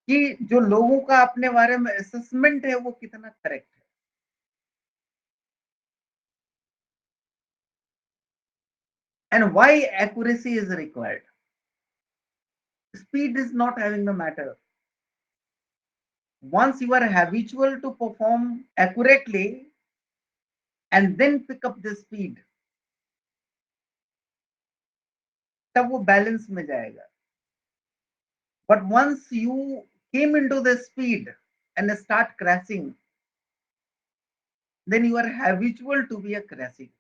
कि जो लोगों का अपने बारे में असेसमेंट है वो कितना करेक्ट है। And why accuracy is required, speed is not having the matter. Once you are habitual to perform accurately and then pick up the speed, तब वो बैलेंस में जाएगा। But once you came into the speed and start crashing, then you are habitual to be a crashing.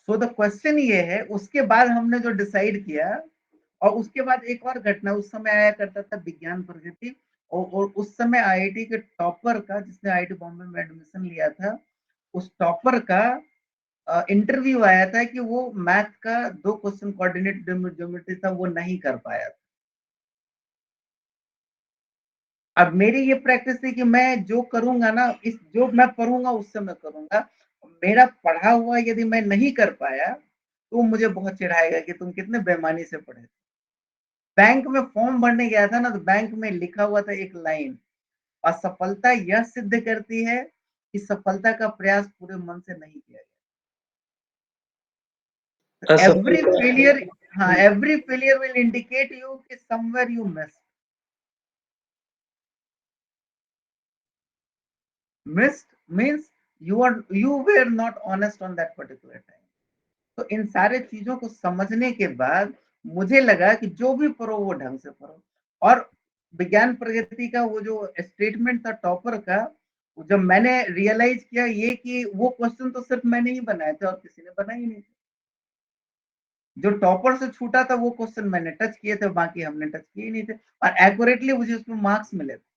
So the question ये है, उसके बाद हमने जो डिसाइड किया, और उसके बाद एक और घटना, उस समय आया करता था विज्ञान प्रगति, और उस समय आईआईटी के टॉपर का, जिसने आईआईटी बॉम्बे में एडमिशन लिया था, उस टॉपर का इंटरव्यू आया था कि वो मैथ का 2 क्वेश्चन कोऑर्डिनेट ज्योमेट्री था, वो नहीं कर पाया। अब मेरी ये प्रैक्टिस थी कि मैं जो करूंगा ना, इस जो मैं पढ़ूंगा उससे मैं करूंगा। मेरा पढ़ा हुआ यदि मैं नहीं कर पाया, तो मुझे बहुत चिढ़ाएगा कि तुम कितने बेईमानी से पढ़े। बैंक में फॉर्म भरने गया था ना, तो बैंक में लिखा हुआ था एक लाइन, असफलता यह सिद्ध करती है कि सफलता का प्रयास पूरे मन से नहीं किया गया। एवरी असफलता। फेलियर, हाँ, every failure will indicate you कि somewhere you missed means you were not honest on that particular time. तो इन सारे चीजों को समझने के बाद मुझे लगा कि जो भी पढ़ो वो ढंग से पढ़ो। और विज्ञान प्रगति का वो जो स्टेटमेंट था टॉपर का, जब मैंने रियलाइज किया ये कि वो क्वेश्चन तो सिर्फ मैंने ही बनाए थे और किसी ने बनाए ही नहीं थे। जो टॉपर से छूटा था वो क्वेश्चन मैंने टच किए थे, बाकी हमने टच किए नहीं थे, और एक्यूरेटली मुझे उसमें मार्क्स मिले थे।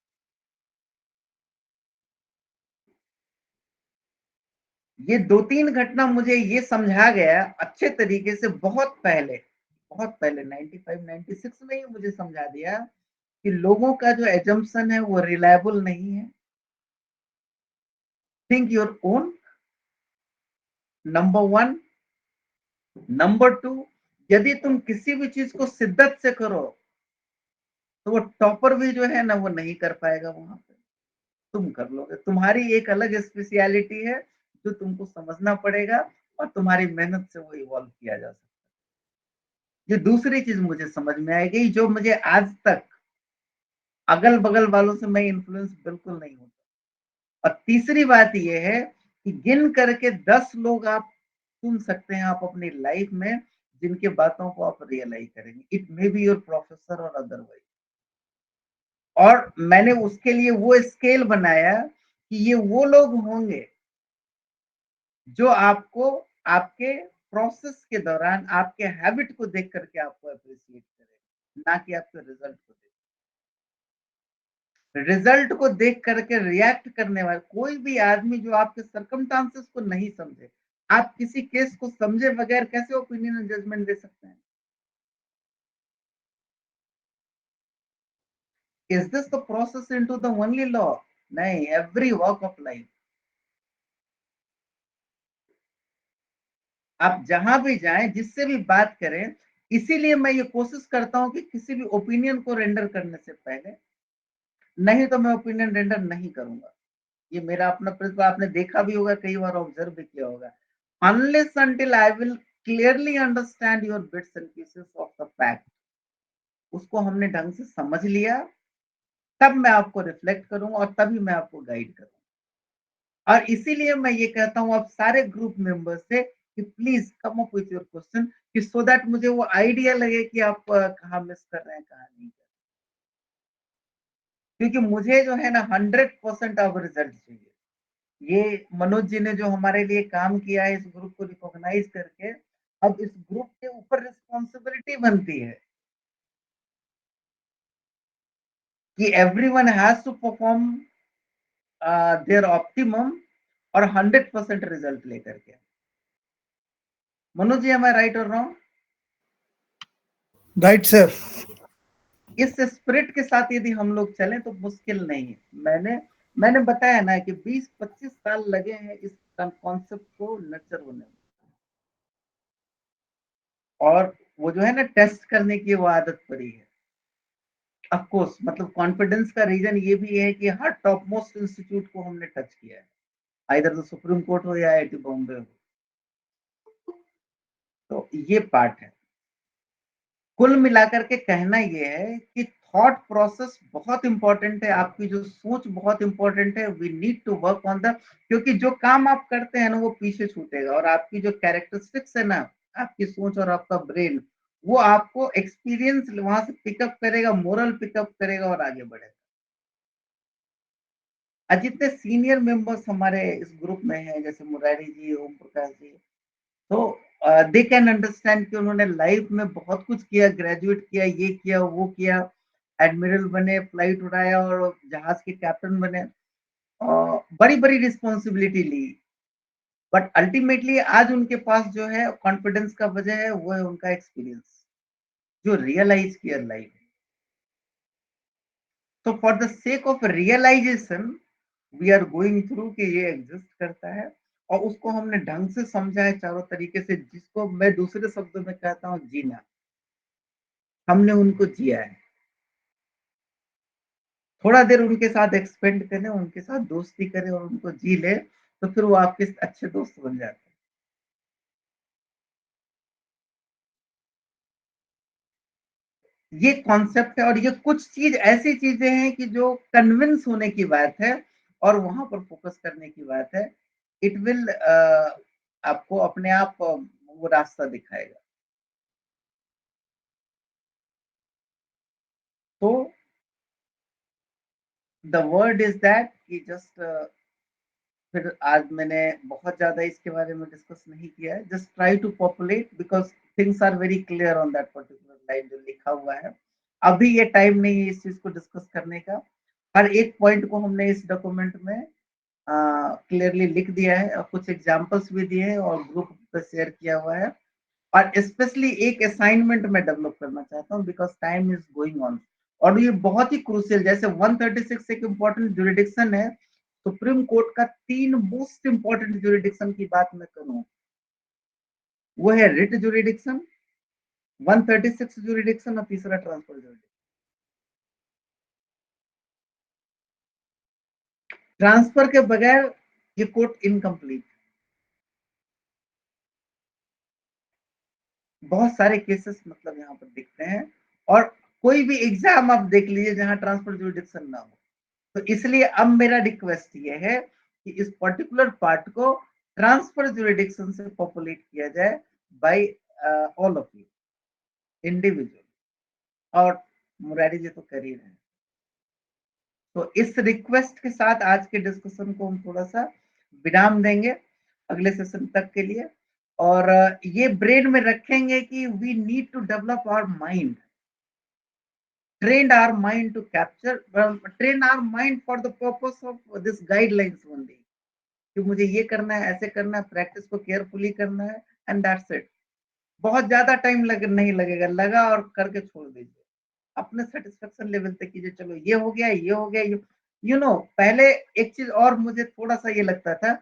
ये 2-3 घटना मुझे ये समझा गया अच्छे तरीके से, बहुत पहले 95-96 में ही मुझे समझा दिया कि लोगों का जो एजम्पशन है वो रिलायबल नहीं है। Think your own, number 1। Number 2, यदि तुम किसी भी चीज को शिद्दत से करो, तो वो टॉपर भी जो है ना वो नहीं कर पाएगा, वहां पे तुम कर लोगे। तुम्हारी एक अलग स्पेशलिटी है जो तुमको समझना पड़ेगा, और तुम्हारी मेहनत से वो इवॉल्व किया जा सकता है। ये दूसरी चीज मुझे समझ में आई गई, जो मुझे आज तक अगल बगल वालों से मैं इन्फ्लुएंस बिल्कुल नहीं होता। और तीसरी बात यह है कि गिन करके 10 लोग आप सुन सकते हैं आप अपनी लाइफ में, जिनके बातों को आप रियलाइज करेंगे। It may be your professor और अदरवाइज। और मैंने उसके लिए वो स्केल बनाया कि ये वो लोग होंगे जो आपको आपके प्रोसेस के दौरान आपके हैबिट को देख करके आपको अप्रिशिएट करें। ना कि आपके रिजल्ट को देख। रिजल्ट को देख करके रिएक्ट करने वाले कोई भी आदमी जो आपके सर्कमस्टांसेस को नहीं समझे, आप किसी केस को समझे बगैर कैसे ओपिनियन और जजमेंट दे सकते हैं? Is this the process into the only law? नहीं, every walk of life. आप जहां भी जाएं, जिससे भी बात करें, इसीलिए मैं ये कोशिश करता हूं कि किसी भी ओपिनियन को रेंडर करने से पहले, नहीं तो मैं ओपिनियन रेंडर नहीं करूंगा। ये मेरा अपना प्रिंसिपल, आपने देखा भी होगा, कई बार ऑब्जर्व भी किया होगा। Unless until I will clearly understand your bits and pieces of the fact, उसको हमने ढंग से समझ लिया, तब मैं आपको रिफ्लेक्ट करूंगा और तभी मैं आपको गाइड करूंगा। और इसीलिए मैं ये कहता हूं आप सारे ग्रुप मेंबर्स से कि please come up with your question, कि सो दैट मुझे वो आइडिया लगे कि आप कहाँ मिस कर रहे हैं, कहाँ नहीं कर रहे। क्योंकि मुझे जो है ना 100% अब रिजल्ट चाहिए। ये मनोज जी ने जो हमारे लिए काम किया है, इस ग्रुप को रिकॉग्नाइज करके, अब इस ग्रुप के ऊपर रिस्पॉन्सिबिलिटी बनती है कि everyone has to perform their optimum और 100% रिजल्ट लेकर के। Manoj ji, am I right और रॉन्ग? Right sir. इस स्पिरिट के साथ यदि हम लोग चलें तो मुश्किल नहीं है। मैंने बताया ना कि 20-25 साल लगे हैं इस कॉन्सेप्ट को नर्चर होने में, और वो जो है ना टेस्ट करने की वो आदत पड़ी है। ऑफ कोर्स, मतलब कॉन्फिडेंस का रीजन ये भी है कि हर टॉप मोस्ट इंस्टीट्यूट को हमने टच किया है, आइदर तो सुप्रीम कोर्ट हो या आईआईटी बॉम्बे हो। तो ये पार्ट है। कुल मिलाकर के कहना यह है कि थॉट प्रोसेस बहुत इंपॉर्टेंट है, आपकी जो सोच बहुत इंपॉर्टेंट है। We need to work on the, क्योंकि जो काम आप करते हैं ना वो पीछे छूटेगा, और आपकी जो कैरेक्टरिस्टिक्स है ना, आपकी सोच और आपका ब्रेन, वो आपको एक्सपीरियंस वहां से पिकअप करेगा, मोरल पिकअप करेगा और आगे बढ़ेगा। और जितने सीनियर मेंबर्स हमारे इस ग्रुप में हैं, जैसे मुरारी जी, ओम प्रकाश जी, तो दे कैन अंडरस्टैंड कि उन्होंने लाइफ में बहुत कुछ किया, ग्रेजुएट किया, ये किया, वो किया, एडमिरल बने, फ्लाइट उड़ाया और जहाज के कैप्टन बने, बड़ी बड़ी रिस्पॉन्सिबिलिटी ली। बट अल्टीमेटली आज उनके पास जो है कॉन्फिडेंस का वजह है, वो है उनका एक्सपीरियंस, जो रियलाइज किया लाइफ। तो for the sake of realisation we are going through कि ये एग्जिस्ट करता है, और उसको हमने ढंग से समझा है चारों तरीके से, जिसको मैं दूसरे शब्दों में कहता हूँ जीना। हमने उनको जिया है। थोड़ा देर उनके साथ एक्सपेंड करें, उनके साथ दोस्ती करें और उनको जी ले, तो फिर वो आपके अच्छे दोस्त बन जाते हैं। ये कॉन्सेप्ट है, और ये कुछ चीज ऐसी चीजें हैं कि जो कन्विंस होने की बात है और वहां पर फोकस करने की बात है। इट विल आपको अपने आप वो रास्ता दिखाएगा। तो द वर्ड इज दैट कि जस्ट, फिर आज मैंने बहुत ज्यादा इसके बारे में डिस्कस नहीं किया है। Just try to populate because things are very clear on that particular line जो लिखा हुआ है। अभी ये टाइम नहीं है इस चीज को डिस्कस करने का। हर एक पॉइंट को हमने इस डॉक्यूमेंट में क्लियरली लिख दिया है, और कुछ एग्जांपल्स भी दिए हैं और ग्रुप पे शेयर किया हुआ है। और स्पेशली एक असाइनमेंट में डेवलप करना चाहता हूँ because time is going on, और ये बहुत ही क्रूशियल, जैसे 136 एक इम्पोर्टेंट जुरिडिक्शन है, सुप्रीम कोर्ट का 3 मोस्ट इंपॉर्टेंट जुरिडिक्शन की बात मैं करूं, वो है रिट जुरिडिक्शन, 136 जुरिडिक्शन और तीसरा ट्रांसफर जुरिडिक्शन। ट्रांसफर के बगैर ये कोर्ट इनकम्प्लीट। बहुत सारे केसेस मतलब यहाँ पर दिखते हैं, और कोई भी एग्जाम आप देख लीजिए जहां ट्रांसफर जुरिडिक्शन ना हो। तो इसलिए अब मेरा रिक्वेस्ट ये है कि इस पर्टिकुलर पार्ट को ट्रांसफर जुरिडिक्शन से पॉपुलेट किया जाए by all of you individual, और मुरारी जी तो कर ही रहे हैं। तो इस रिक्वेस्ट के साथ आज के डिस्कशन को हम थोड़ा सा विराम देंगे अगले सेशन तक के लिए, और ये ब्रेन में रखेंगे कि we need to develop our mind. trained our mind to capture, train our mind for the purpose of this guidelines only, कि मुझे ये करना है, ऐसे करना है, प्रैक्टिस को केयरफुली करना है, एंड दैट्स इट। बहुत ज्यादा टाइम नहीं लगेगा, लगा और करके छोड़ दीजिए, अपने सेटिस्फेक्शन लेवल तक कीजिए, चलो ये हो गया, ये हो गया, यू नो। पहले एक चीज और मुझे थोड़ा सा ये लगता था,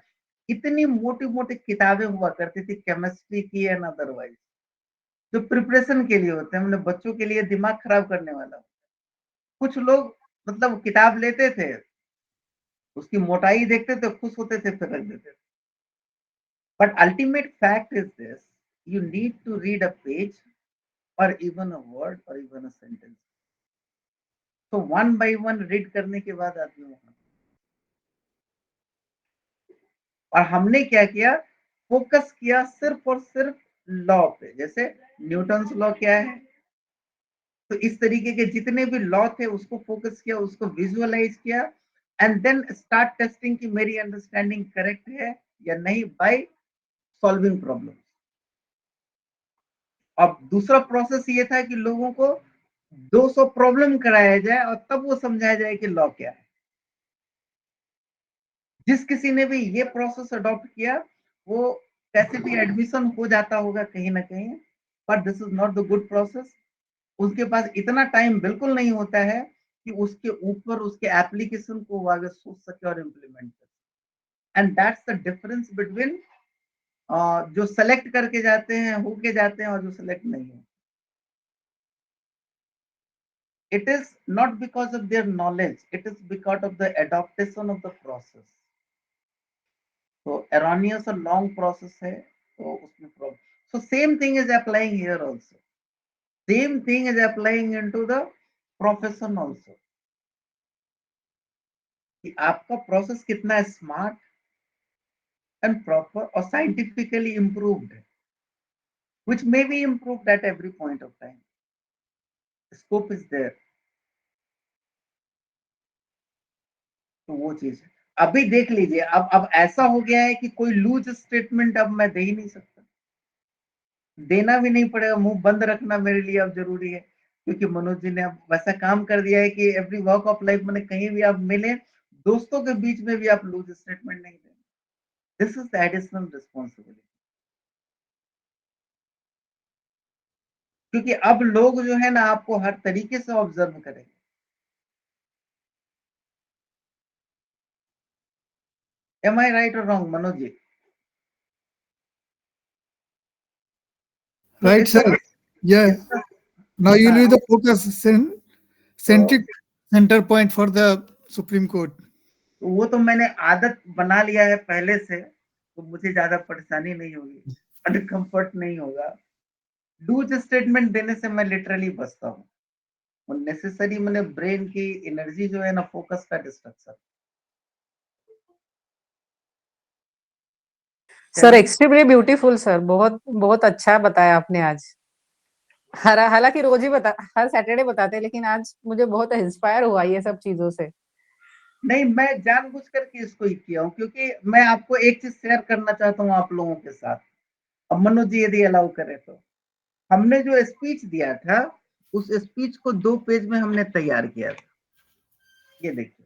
इतनी मोटी मोटी किताबें हुआ करती थी केमिस्ट्री की एंड अदरवाइज, जो प्रिपरेशन के लिए होते हैं, हमने बच्चों के लिए दिमाग खराब करने वाला। कुछ लोग मतलब किताब लेते थे, उसकी मोटाई देखते थे, खुश होते थे, फिर रख देते थे। But ultimate fact is this, you need to read a page और इवन अ वर्ड और इवन अ सेंटेंस। तो वन बाय वन रीड करने के बाद आदमी वहां, और हमने क्या किया, फोकस किया सिर्फ और सिर्फ लॉ पे। जैसे न्यूटन्स लॉ क्या है, तो इस तरीके के जितने भी लॉ थे उसको फोकस किया, उसको विजुअलाइज किया, एंड देन स्टार्ट टेस्टिंग कि मेरी अंडरस्टैंडिंग करेक्ट है या नहीं, बाय सॉल्विंग प्रॉब्लम। अब दूसरा प्रोसेस ये था कि लोगों को 200 प्रॉब्लम कराया जाए और तब वो समझाया जाए कि लॉ क्या है। जिस किसी ने भी ये प्रोसेस अडॉप्ट किया, वो कैसे भी एडमिशन हो जाता होगा कहीं ना कहीं, but this is not the good process. उसके पास इतना टाइम बिल्कुल नहीं होता है कि उसके ऊपर उसके एप्लीकेशन को वो आगे सोच सके और इम्प्लीमेंट करे। And that's the difference between जो सेलेक्ट करके जाते हैं, होके जाते हैं, और जो सेलेक्ट नहीं है। It is not because of their knowledge, it is because of the adaptation of the process. तो erroneous और long process है, तो उसमें problem. So same thing is applying here also. Same thing is applying into the profession also. कि आपका प्रोसेस कितना स्मार्ट एंड प्रॉपर और साइंटिफिकली इम्प्रूव्ड है, which may be improved at every point of time. Scope is there. तो वो चीज है। अभी देख लीजिए, अब ऐसा हो गया है कि कोई लूज स्टेटमेंट अब मैं दे ही नहीं सकता, देना भी नहीं पड़ेगा, मुंह बंद रखना मेरे लिए अब जरूरी है, क्योंकि मनोज जी ने अब वैसा काम कर दिया है कि एवरी वॉक ऑफ लाइफ में कहीं भी आप मिले, दोस्तों के बीच में भी आप लूज स्टेटमेंट नहीं देंगे। This is the additional responsibility, क्योंकि अब लोग जो है ना आपको हर तरीके से ऑब्जर्व करेंगे। एम आई राइट और रॉन्ग मनोज जी? तो Right, sir. Yeah. इसका Now you हाँ, need the focus centric center point for the Supreme Court. तो वो तो मैंने आदत बना लिया है पहले से, तो मुझे ज्यादा परेशानी नहीं होगी, अनकंफर्ट नहीं होगा। लूज स्टेटमेंट देने से मैं लिटरली बचता हूँ, और नेसेसरी मैंने ब्रेन की एनर्जी जो है ना, फोकस का destruction. Sir extremely beautiful sir, बहुत बहुत अच्छा बताया आपने आज। हालांकि रोज ही हर सैटरडे बताते हैं, लेकिन आज मुझे बहुत इंस्पायर हुआ ये सब चीजों से। नहीं, मैं जानबूझ करके इसको ही किया हूँ, क्योंकि मैं आपको एक चीज शेयर करना चाहता हूँ आप लोगों के साथ। अब मनोज जी यदि अलाउ करे तो, हमने जो स्पीच दिया था, उस स्पीच को 2 पेज में हमने तैयार किया था। ये देखिए,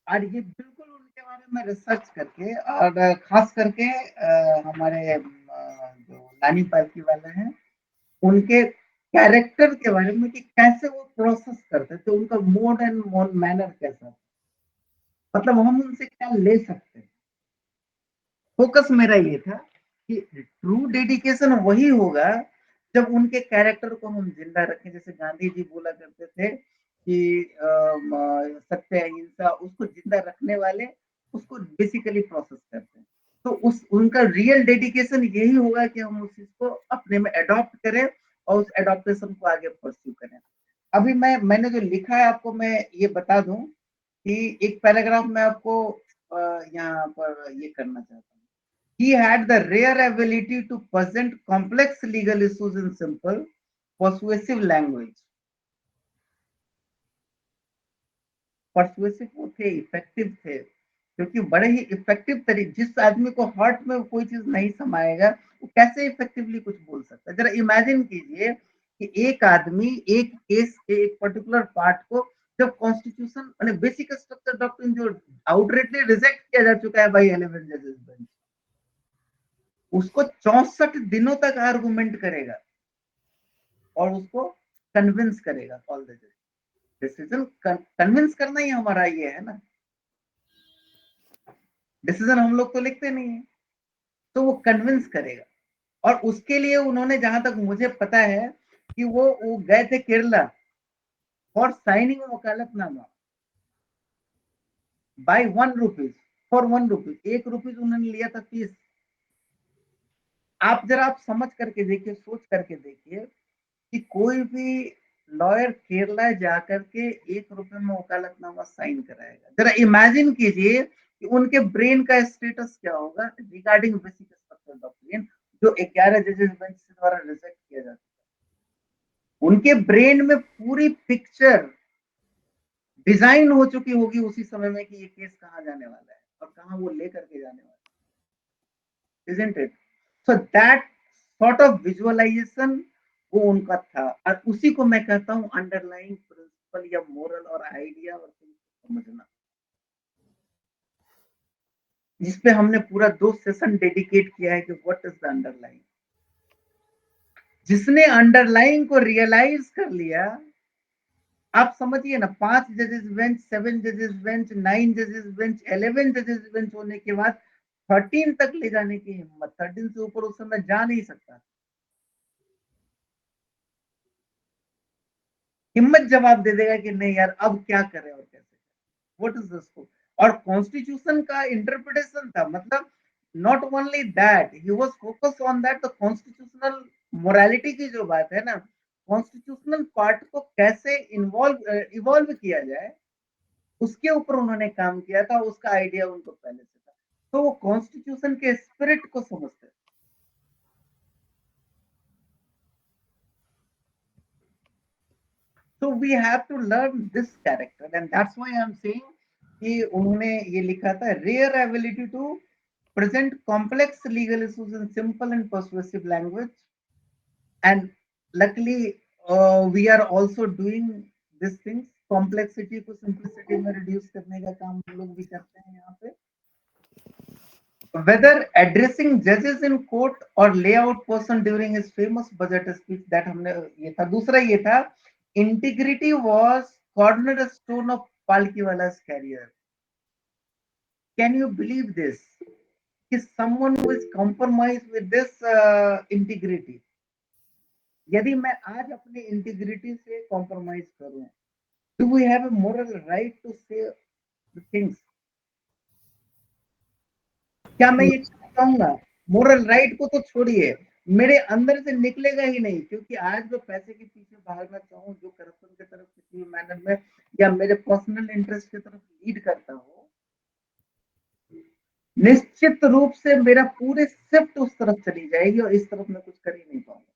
और ये बिल्कुल उनके बारे में रिसर्च करके, और खास करके हमारे जो नानी पालकी वाले हैं, उनके कैरेक्टर के बारे में कि कैसे वो प्रोसेस करते थे, उनका मोड एंड मैनर कैसा था, मतलब हम उनसे क्या ले सकते हैं। फोकस मेरा ये था कि ट्रू डेडिकेशन वही होगा जब उनके कैरेक्टर को हम जिंदा रखें। जैसे गांधी जी बोला करते थे कि सत्य अहिंसा, उसको जिंदा रखने वाले उसको बेसिकली प्रोसेस करते हैं। तो उस उनका रियल डेडिकेशन यही होगा कि हम उस चीज को अपने में अडॉप्ट करें और उस एडॉप्टेशन को आगे परस्यू करें। अभी मैंने जो लिखा है आपको मैं ये बता दूं कि एक पैराग्राफ में आपको यहाँ पर ये करना चाहता हूँ। He had the rare ability to present complex legal issues in simple, persuasive language. Persuasive वो थे, effective थे, क्योंकि बड़े ही इफेक्टिव तरीके, जिस आदमी को हार्ट में कोई चीज नहीं समाएगा वो कैसे इफेक्टिवली कुछ बोल सकता है। जरा इमेजिन कीजिए कि एक आदमी एक केस के एक पर्टिकुलर पार्ट को, जब कॉन्स्टिट्यूशन माने बेसिक स्ट्रक्चर डॉक्ट्रिन जो आउटरेटली रिजेक्ट किया जा चुका है बाई 11 जजेस बेंच, उसको 64 दिनों तक आर्गुमेंट करेगा और उसको कन्विंस करेगा ऑल द जज। डिसीजन कन्विंस करना ही हमारा ये है ना, डिसीजन हम लोग तो लिखते नहीं है, तो वो कन्विंस करेगा। और उसके लिए उन्होंने, जहां तक मुझे पता है कि वो गए थे केरला फॉर साइनिंग वकालतनामा by 1 rupees, for 1 rupees, 1 rupees उन्होंने लिया था फीस। आप जरा आप समझ करके देखिए, सोच करके देखिए कि कोई भी लॉयर केरला जाकर के 1 रुपए में वकालतनामा साइन कराएगा। जरा इमेजिन कीजिए कि उनके ब्रेन का स्टेटस क्या होगा रिगार्डिंग बेसिक स्ट्रक्चर डॉक्ट्रिन, जो 11 जजेस बेंच द्वारा रिजेक्ट किया जाता है। उनके ब्रेन में पूरी पिक्चर डिजाइन हो चुकी होगी उसी समय में कि ये केस कहां जाने वाला है और कहां वो लेकर के जाने वाला है, isn't it? So that sort of visualization वो उनका था, और उसी को मैं कहता हूं अंडरलाइंग प्रिंसिपल या मोरल और आइडिया और समझना, जिसपे हमने पूरा 2 सेशन डेडिकेट किया है कि व्हाट इज द अंडरलाइन। जिसने अंडरलाइन को रियलाइज कर लिया, आप समझिए ना, 5 जजेस बेंच, 7 जजेस बेंच, 9 जजेस बेंच, 11 जजेस बेंच होने के बाद 13 तक ले जाने की हिम्मत, 13 से ऊपर उस समय जा नहीं सकता, हिम्मत जवाब दे देगा कि नहीं यार अब क्या करें और कैसे, व्हाट इज दिस। और कॉन्स्टिट्यूशन का इंटरप्रिटेशन था, मतलब not only that he was focus on that, the constitutional morality की जो बात है ना, कॉन्स्टिट्यूशनल पार्ट को कैसे इवॉल्व किया जाए, उसके ऊपर उन्होंने काम किया था, उसका आइडिया उनको पहले से था, तो वो कॉन्स्टिट्यूशन के स्पिरिट को समझते। So we have to learn this character, and that's why I'm saying कि उन्होंने ये लिखा था, rare ability to present complex legal issues in simple and persuasive language, and luckily we are also doing these things, complexity को simplicity में reduce करने का काम हम लोग भी करते हैं यहाँ पे। Whether addressing judges in court or layout person during his famous budget speech, that हमने ये था। दूसरा ये था, integrity was cornerstone of Palkiwala's career. Can you believe this? कि someone who is compromised with this integrity, यदि मैं आज अपने integrity से compromise करूं, do we have a moral right to say the things? क्या मैं ये कहूंगा? मोरल राइट को तो छोड़िए, मेरे अंदर से निकलेगा ही नहीं, क्योंकि आज जो पैसे के पीछे भागना चाहूं, जो करप्शन की तरफ किसी भी मैनर में या मेरे पर्सनल इंटरेस्ट की तरफ लीड करता हो, निश्चित रूप से मेरा पूरे शिफ्ट उस तरफ चली जाएगी और इस तरफ मैं कुछ कर ही नहीं पाऊंगा,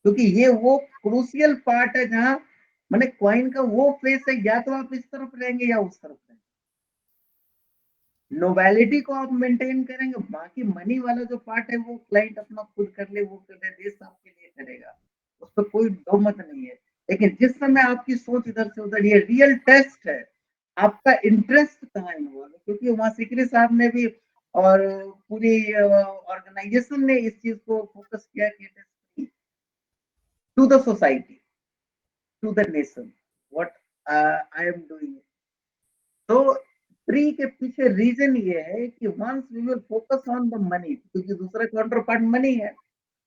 क्योंकि ये वो क्रूशियल पार्ट है जहां मैंने कॉइन का वो फेस है, या तो आप इस तरफ रहेंगे या उस तरफ रहेंगे। नोवेलिटी को आप मेंटेन करेंगे, बाकी मनी वाला जो पार्ट है वो क्लाइंट अपना खुद कर ले, वो कर ले, देश आपके लिए करेगा, उस पर कोई दो मत नहीं है। लेकिन जिस समय आपकी सोच इधर से उधर, ये रियल टेस्ट है आपका इंटरेस्ट कहाँ इन्वॉल्व है, क्योंकि वहां सिकरी साहब ने भी और पूरी ऑर्गेनाइजेशन ने इस चीज को फोकस किया कि to the society, to the nation, what I am doing. तो ट्री के पीछे रीजन ये है कि once we will focus on the money, क्योंकि दूसरा काउंटर पार्ट मनी है,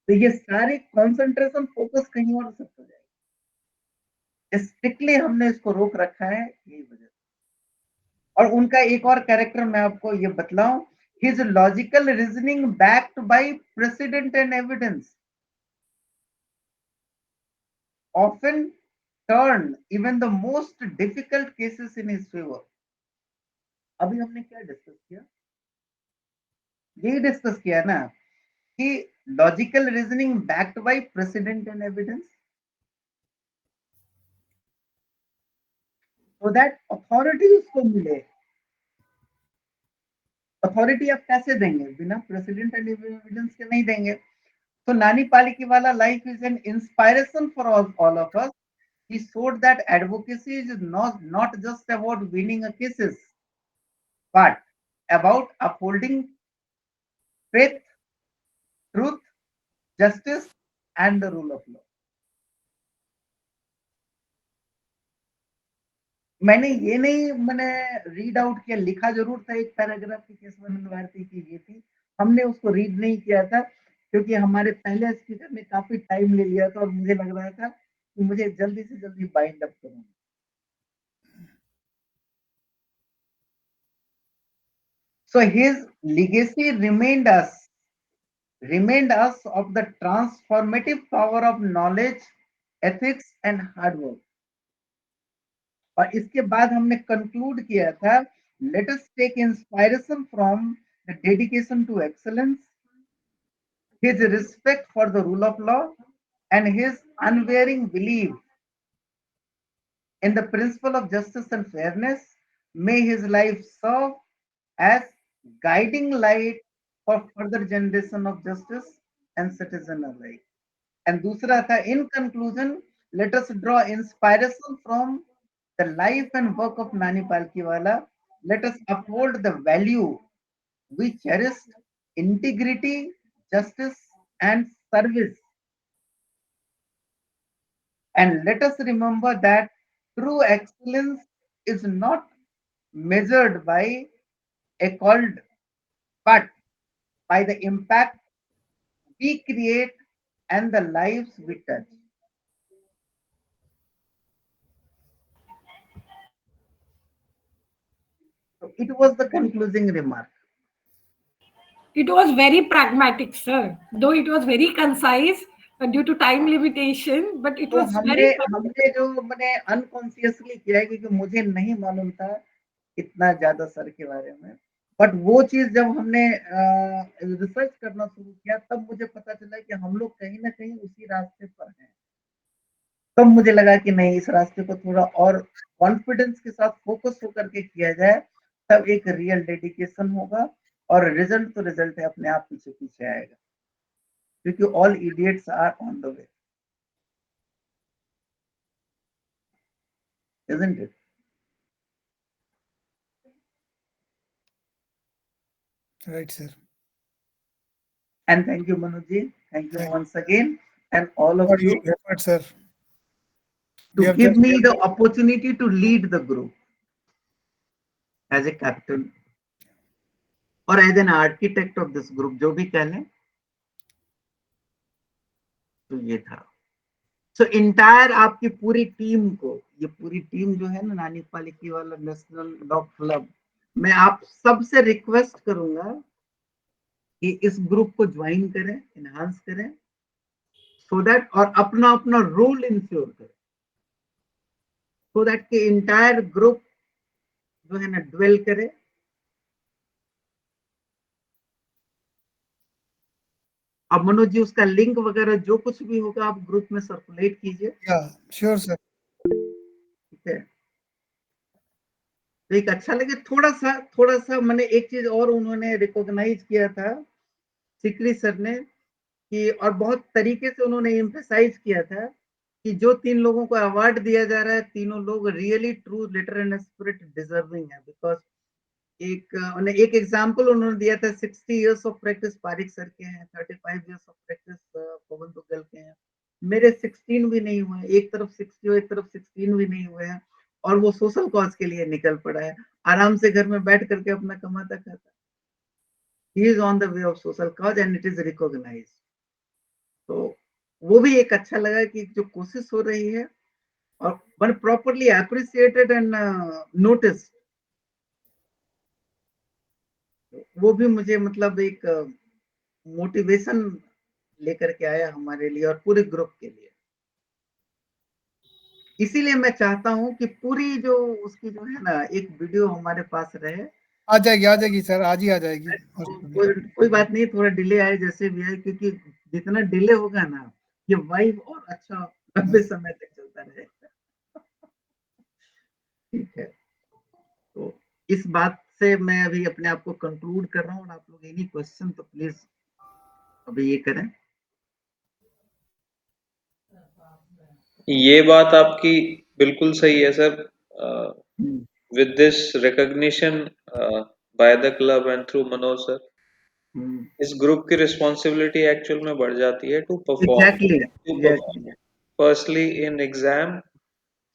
तो ये सारी कंसंट्रेशन फोकस कहीं और शिफ्ट हो जाएगी। स्ट्रिक्टली हमने इसको रोक रखा है, यही वजह। और उनका एक और कैरेक्टर मैं आपको ये बतलाऊं, his logical reasoning backed by precedent and evidence often turn even the most difficult cases in his favour. अभी हमने क्या डिस्कस किया? यही डिस्कस किया ना कि logical reasoning backed by precedent and evidence, so that authority उसको मिले, अथॉरिटी आप कैसे देंगे? बिना प्रेसिडेंट एंड एविडेंस के नहीं देंगे। तो Nani Palkhivala life is an inspiration for all of us. He showed that advocacy is not just about winning a cases, but about upholding faith, truth, justice, and the rule of law. मैंने ये नहीं मैंने रीड आउट किया, लिखा जरूर था एक पैराग्राफ की केशवानंद भारती की ये थी, हमने उसको रीड नहीं किया था क्योंकि हमारे पहले स्पीकर ने काफी टाइम ले लिया था और मुझे लग रहा था कि मुझे जल्दी से जल्दी बाइंड अप करूं। So his legacy remained us of the transformative power of knowledge, ethics and hard work. और इसके बाद हमने कंक्लूड किया था, let us take inspiration from the dedication to excellence, his respect for the rule of law and his unwavering belief in the principle of justice and fairness. May his life serve as guiding light for further generation of justice and citizen alike. And दूसरा था, in conclusion, let us draw inspiration from the life and work of Nani Palkiwala. Let us uphold the value we cherish: integrity, justice, and service. And let us remember that true excellence is not measured by accolade, but by the impact we create and the lives we touch. So it was the concluding remark. It was very pragmatic, sir. Though it was very concise due to time limitation, but it तो was very. हमने जो मैंने अनकॉन्शियसली किया है क्योंकि मुझे नहीं मालूम था इतना ज्यादा सर के बारे में, बट वो चीज जब हमने रिसर्च करना शुरू किया तब मुझे पता चला कि हम लोग कहीं ना कहीं उसी रास्ते पर हैं। तब मुझे लगा कि नहीं, इस रास्ते को थोड़ा और कॉन्फिडेंस के साथ फोकस होकर के किया जाए, तब एक रियल डेडिकेशन होगा और रिजल्ट तो रिजल्ट है, अपने आप पीछे पीछे आएगा, क्योंकि all idiots are on the way, isn't it? Right, sir. And thank you, Manuji. Thank you once again, and all of For you, your effort, sir. to You have give just me the opportunity to lead the group as a captain or as an architect of this group, जो भी कह लें, तो ये था। So entire आपकी पूरी टीम को, ये पूरी टीम जो है ना नानी पालिकीवाला नेशनल लॉ क्लब, मैं आप सबसे रिक्वेस्ट करूंगा कि इस ग्रुप को ज्वाइन करें, एनहांस करें, सो दैट, और अपना अपना रोल इंश्योर करें, सो दैट कि इंटायर ग्रुप जो है ना ड्वेल करे। अब मनोज जी उसका लिंक वगैरह जो कुछ भी होगा आप ग्रुप में सर्कुलेट कीजिए। Yeah, sure, sir. ठीक है, तो एक अच्छा लगे, थोड़ा सा मैंने एक चीज और उन्होंने रिकॉग्नाइज किया था सिकरी सर ने, कि और बहुत तरीके से उन्होंने एम्फसाइज किया था कि जो 3 लोगों को अवार्ड दिया जा रहा है, तीनों लोग really true letter and spirit deserving है, बिकॉज एक एग्जांपल उन्होंने दिया था, 60 years of practice Parikh sir के हैं, 35 years of practice Pawan Duggal के हैं, मेरे 16 भी नहीं हुए, एक तरफ 60 एक तरफ 16 भी नहीं हुए हैं, और वो सोशल कॉज के लिए निकल पड़ा है, आराम से घर में बैठ करके अपना कमाता खाता। He is on the way of social cause and it is recognized. तो वो भी एक अच्छा लगा कि जो कोशिश हो रही है और one properly appreciated and notice, वो भी मुझे मतलब एक मोटिवेशन लेकर के आया हमारे लिए और पूरे ग्रुप के लिए। इसीलिए मैं चाहता हूं कि पूरी जो उसकी जो है ना एक वीडियो हमारे पास रहे। आ जाएगी सर, आज ही आ जाएगी। कोई बात नहीं, थोड़ा डिले आए जैसे भी है, क्योंकि जितना डिले होगा ना ये वाइब और अच्छा लंबे समय तक चलता रहेगा। ठीक है, तो इस बात से मैं अभी अपने आप को कंक्लूड कर रहा हूँ, और आप लोग एनी क्वेश्चन तो प्लीज अभी ये करें। ये बात आपकी बिल्कुल सही है sir. With this recognition by the club and through Manoj sir, इस ग्रुप की रिस्पॉन्सिबिलिटी एक्चुअल में बढ़ जाती है to perform firstly in exam,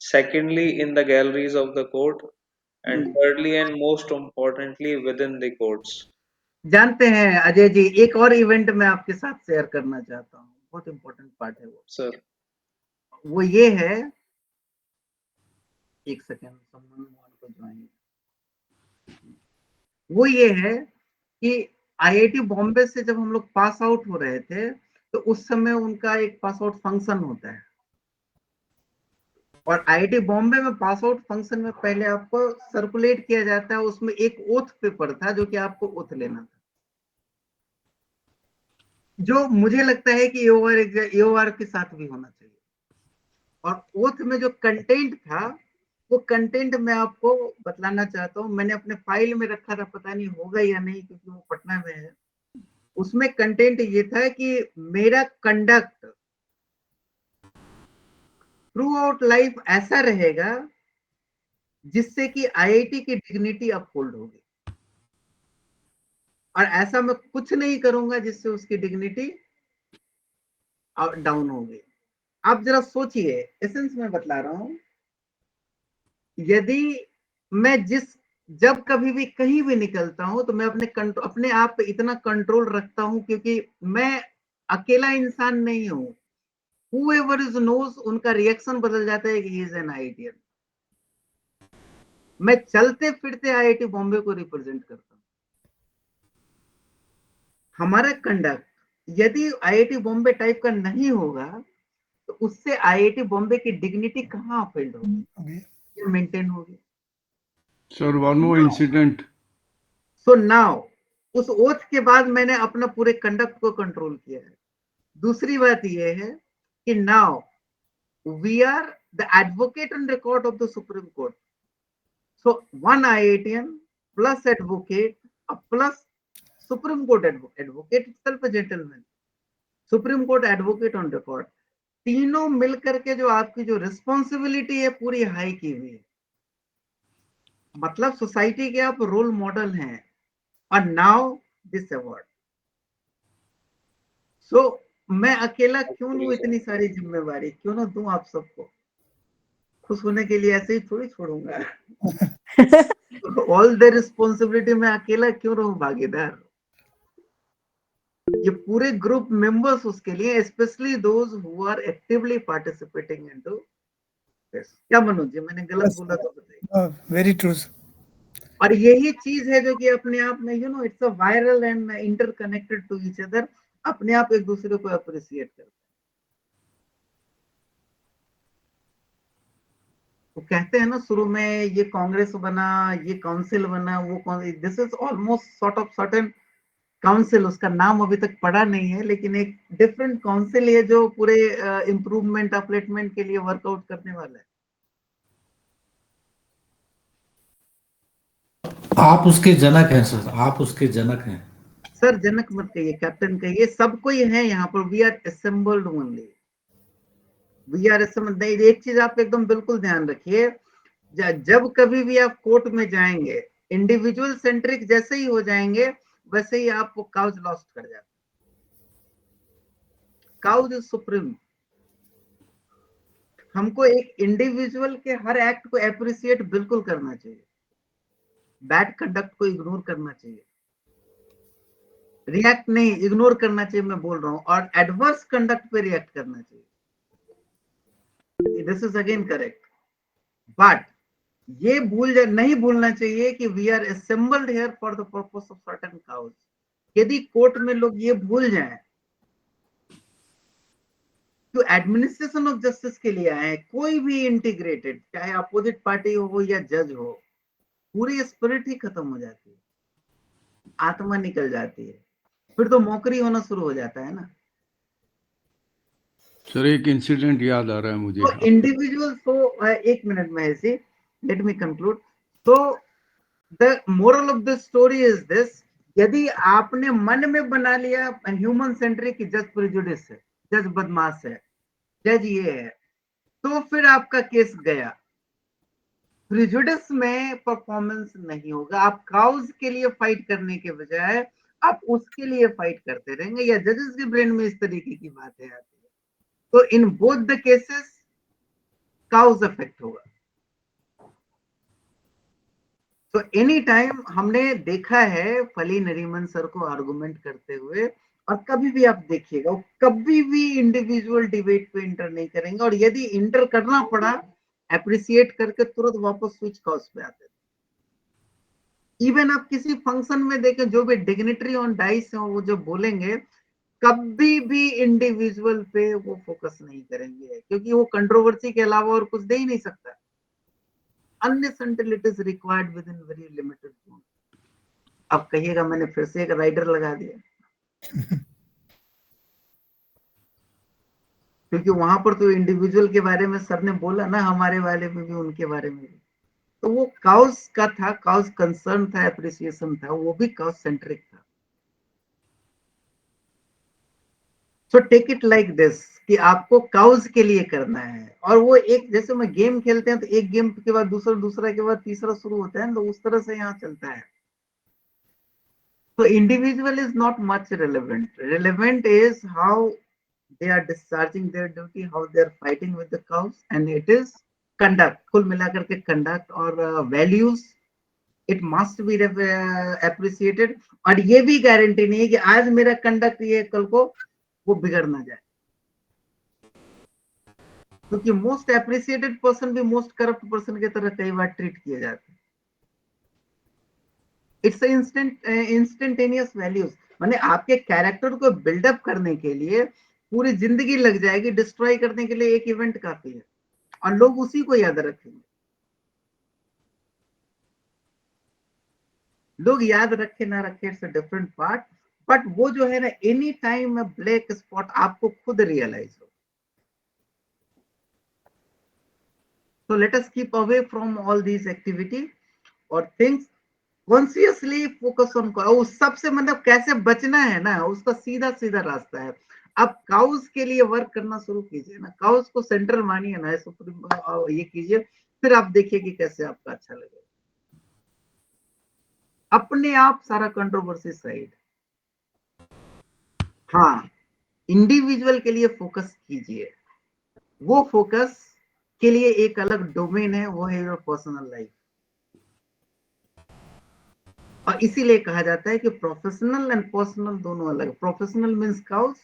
secondly in the galleries of the court, and thirdly and most importantly within the courts. जानते हैं अजय जी, एक और इवेंट मैं आपके साथ शेयर करना चाहता हूँ, बहुत इंपॉर्टेंट पार्ट है वो सर। वो ये है, एक सेकेंड, वो ये है कि आईआईटी बॉम्बे से जब हम लोग पास आउट हो रहे थे तो उस समय उनका एक पास आउट फंक्शन होता है, और आईआईटी बॉम्बे में पास आउट फंक्शन में पहले आपको सर्कुलेट किया जाता है, उसमें एक ओथ पेपर था जो कि आपको ओथ लेना था, जो मुझे लगता है कि एओआर के साथ भी होना चाहिए। और ओथ में जो कंटेंट था वो कंटेंट मैं आपको बतलाना चाहता हूँ, मैंने अपने फाइल में रखा था, पता नहीं होगा या नहीं क्योंकि वो पटना में है। उसमें कंटेंट ये था कि मेरा कंडक्ट थ्रू आउट लाइफ ऐसा रहेगा जिससे कि आईआईटी की डिग्निटी अपहोल्ड होगी, और ऐसा मैं कुछ नहीं करूंगा जिससे उसकी डिग्निटी डाउन होगी। आप जरा सोचिए, एसेंस में बतला रहा हूं, यदि मैं जब कभी भी कहीं भी निकलता हूं तो मैं अपने आप पे इतना कंट्रोल रखता हूं, क्योंकि मैं अकेला इंसान नहीं हूं। Whoever is knows, उनका रिएक्शन बदल जाता है कि he is an IITian। मैं चलते फिरते आईआईटी बॉम्बे को रिप्रेजेंट करता हूं। हमारा कंडक्ट यदि आईआईटी बॉम्बे टाइप का नहीं होगा तो उससे आईआईटी बॉम्बे की डिग्निटी कहां अपहोल्ड होगी, ये मेंटेन होगी। Sir one more incident. So now उस ओथ के बाद मैंने अपना पूरे कंडक्ट को कंट्रोल किया है। दूसरी बात यह है कि now we are the advocate on record of the supreme court. So one IITian plus advocate plus supreme court advocate itself a gentleman, supreme court advocate on record, तीनों मिलकर के जो आपकी जो रिस्पॉन्सिबिलिटी है पूरी हाई की हुई है। मतलब सोसाइटी के आप रोल मॉडल हैं, और नाउ दिस अवार्ड। सो मैं अकेला क्यों लूं इतनी सारी जिम्मेवारी, क्यों ना दूं आप सबको? खुश होने के लिए ऐसे ही थोड़ी छोड़ूंगा। ऑल द रिस्पॉन्सिबिलिटी मैं अकेला क्यों रहूं भागीदार? ये पूरे ग्रुप मेंबर्स उसके लिए, specially those who are actively participating into this. क्या मनोज जी, मैंने गलत बोला तो बताइए। Very true. और यही चीज है जो कि अपने आप में it's a viral and interconnected to each other, अपने आप एक दूसरे को अप्रिशिएट करते हैं। तो कहते हैं ना, शुरू में ये कांग्रेस बना, ये काउंसिल बना, वो this is almost sort of certain council, उसका नाम अभी तक पड़ा नहीं है, लेकिन एक डिफरेंट काउंसिल है जो पूरे इंप्रूवमेंट अपलेटमेंट के लिए वर्कआउट करने वाला है। आप उसके जनक हैं सर, आप उसके जनक हैं। सर जनक मत कहिए, कैप्टन कहिए, सब कोई है यहाँ पर। We are assembled only, we are assembled. एक चीज आप एकदम बिल्कुल ध्यान रखिए, जब कभी भी आप कोर्ट में जाएंगे, इंडिविजुअल सेंट्रिक जैसे ही हो जाएंगे वैसे ही आपको काउज लॉस्ट कर जाता है। Cause is supreme. हमको एक इंडिविजुअल के हर एक्ट को एप्रिशिएट बिल्कुल करना चाहिए, बैड कंडक्ट को इग्नोर करना चाहिए, रिएक्ट नहीं, इग्नोर करना चाहिए मैं बोल रहा हूं, और एडवर्स कंडक्ट पे रिएक्ट करना चाहिए। This is again correct, but ये नहीं भूलना चाहिए कि we are assembled here for the purpose of certain cause. यदि कोर्ट में लोग ये भूल जाएं तो एडमिनिस्ट्रेशन ऑफ जस्टिस के लिए आए, कोई भी इंटीग्रेटेड, चाहे अपोजिट पार्टी हो या जज हो, पूरी स्पिरिट ही खत्म हो जाती है, आत्मा निकल जाती है, फिर तो मौकरी होना शुरू हो जाता है ना। सर एक इंसिडेंट याद आ रहा है मुझे। तो इंडिविजुअल, तो एक मिनट में ऐसे लेट मी कंक्लूड। तो the moral of the story is this, यदि आपने मन में बना लिया ह्यूमन सेंट्रिक की जज प्रेजुडिस है, जज बदमाश है, जज ये है, तो फिर आपका केस गया। प्रेजुडिस में परफॉर्मेंस नहीं होगा। आप काउज के लिए फाइट करने के बजाय आप उसके लिए फाइट करते रहेंगे, या जजेस के ब्रेन में इस तरीके की बातें आती है, तो in both the cases cause effect होगा। तो एनी टाइम हमने देखा है फली नरीमन सर को आर्गुमेंट करते हुए, और कभी भी आप देखिएगा वो कभी भी इंडिविजुअल डिबेट पे इंटर नहीं करेंगे, और यदि इंटर करना पड़ा अप्रिशिएट करके तुरंत वापस स्विच कॉज पे आते थे। इवन आप किसी फंक्शन में देखें, जो भी डिग्निटरी ऑन डाइस है वो जो बोलेंगे, कभी भी इंडिविजुअल पे वो फोकस नहीं करेंगे, क्योंकि वो कंट्रोवर्सी के अलावा और कुछ दे ही नहीं सकता, unless until it is required within very limited zone। अब कहिएगा मैंने फिर से एक राइडर लगा दिया क्योंकि वहां पर तो इंडिविजुअल के बारे में सर ने बोला ना, हमारे वाले में भी उनके बारे में भी, तो वो काउज का था, काउज कंसर्न था, एप्रिसिएशन था, वो भी काउज सेंट्रिक था। So take it like this कि आपको काउज के लिए करना है, और वो एक जैसे में गेम खेलते हैं तो एक गेम के बाद दूसरा, दूसरा के बाद तीसरा शुरू होता है, तो उस तरह से यहाँ चलता है। So individual is not much relevant. Relevant is how they are discharging their duty, how they are fighting with the cows, and it is conduct. कुल मिलाकर के conduct और values, it must be appreciated। और ये भी गारंटी नहीं है कि आज मेरा conduct ये कल को वो बिगड़ ना जाए, क्योंकि मोस्ट appreciated person भी मोस्ट corrupt person की तरह कई बार ट्रीट किए जाते हैं। इट्स इंस्टेंटेनियस वैल्यूज, माने आपके कैरेक्टर को बिल्डअप करने के लिए पूरी जिंदगी लग जाएगी, डिस्ट्रॉय करने के लिए एक इवेंट काफी है, और लोग उसी को याद रखेंगे। लोग याद रखे ना रखे it's a different part, but वो जो है ना एनी टाइम ब्लैक स्पॉट आपको खुद रियलाइज हो। So let us keep away from all these activity or things, consciously focus on cause. सबसे मतलब कैसे बचना है ना, उसका सीधा सीधा रास्ता है। अब काउज के लिए वर्क करना शुरू कीजिए ना, काउज को सेंटर मानिए ना, सुप्रीम ये कीजिए, फिर आप देखिए कि कैसे आपका अच्छा लगेगा। अपने आप सारा कंट्रोवर्सी साइड। हाँ, इंडिविजुअल के लिए फोकस कीजिए, वो फोकस के लिए एक अलग डोमेन है, वो है योर पर्सनल लाइफ। और इसीलिए कहा जाता है कि प्रोफेशनल एंड पर्सनल दोनों अलग। Professional means cause,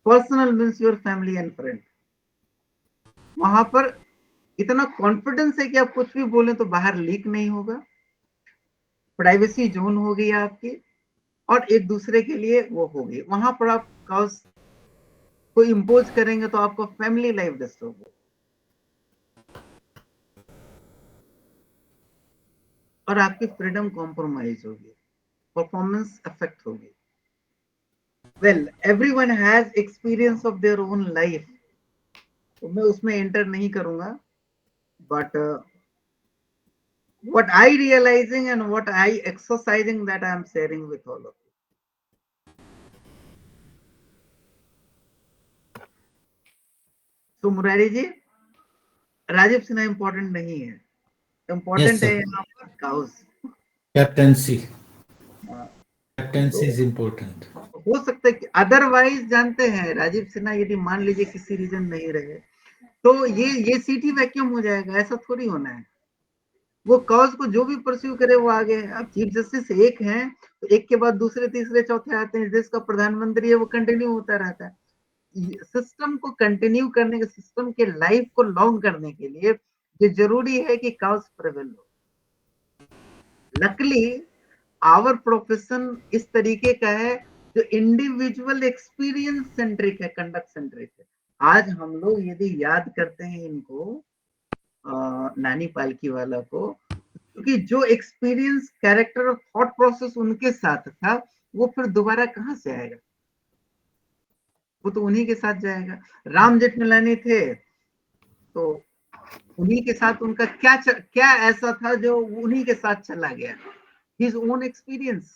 personal means your family and friend. वहां पर इतना कॉन्फिडेंस है कि आप कुछ भी बोलें तो बाहर लीक नहीं होगा, प्राइवेसी जोन होगी आपकी, और एक दूसरे के लिए वो होगी। वहां पर आप काउज को इम्पोज करेंगे तो आपको फैमिली लाइफ डिस्टर्ब होगी और आपकी फ्रीडम कॉम्प्रोमाइज होगी, परफॉर्मेंस अफेक्ट होगी। Well, everyone has experience of their own life, तो मैं उसमें एंटर नहीं करूंगा, but what I realizing and what I exercising, that I am sharing with all of you. तो मुरारी जी, राजीव सिन्हा इंपॉर्टेंट नहीं है, इंपॉर्टेंट है यहाँ पर cause, captaincy. Captaincy is important. हो सकता है कि अदरवाइज जानते हैं राजीव सिन्हा यदि मान लीजिए किसी रीजन नहीं रहे तो ये सीट ही वैक्यूम हो जाएगा, ऐसा थोड़ी होना है। वो कॉज को जो भी परस्यू करे वो आगे। अब चीफ जस्टिस एक हैं तो एक के बाद दूसरे तीसरे चौथे आते हैं, देश का प्रधानमंत्री है वो कंटिन्यू होता रहता है। सिस्टम को कंटिन्यू करने के, सिस्टम के लाइफ को लॉन्ग करने के लिए ये जरूरी है कि काउज प्रिवेल हो। लकली आवर प्रोफेशन इस तरीके का है जो इंडिविजुअल एक्सपीरियंस सेंट्रिक है, कंडक्ट सेंट्रिक है। आज हम लोग यदि याद करते हैं इनको, नानी पालकी वाला को, क्योंकि जो एक्सपीरियंस, कैरेक्टर और थॉट प्रोसेस उनके साथ था वो फिर दोबारा कहां से आएगा, वो तो उन्हीं के साथ जाएगा। राम जेठमलानी थे तो उन्हीं के साथ उनका क्या ऐसा था जो उन्हीं के साथ चला गया, हिज ओन एक्सपीरियंस,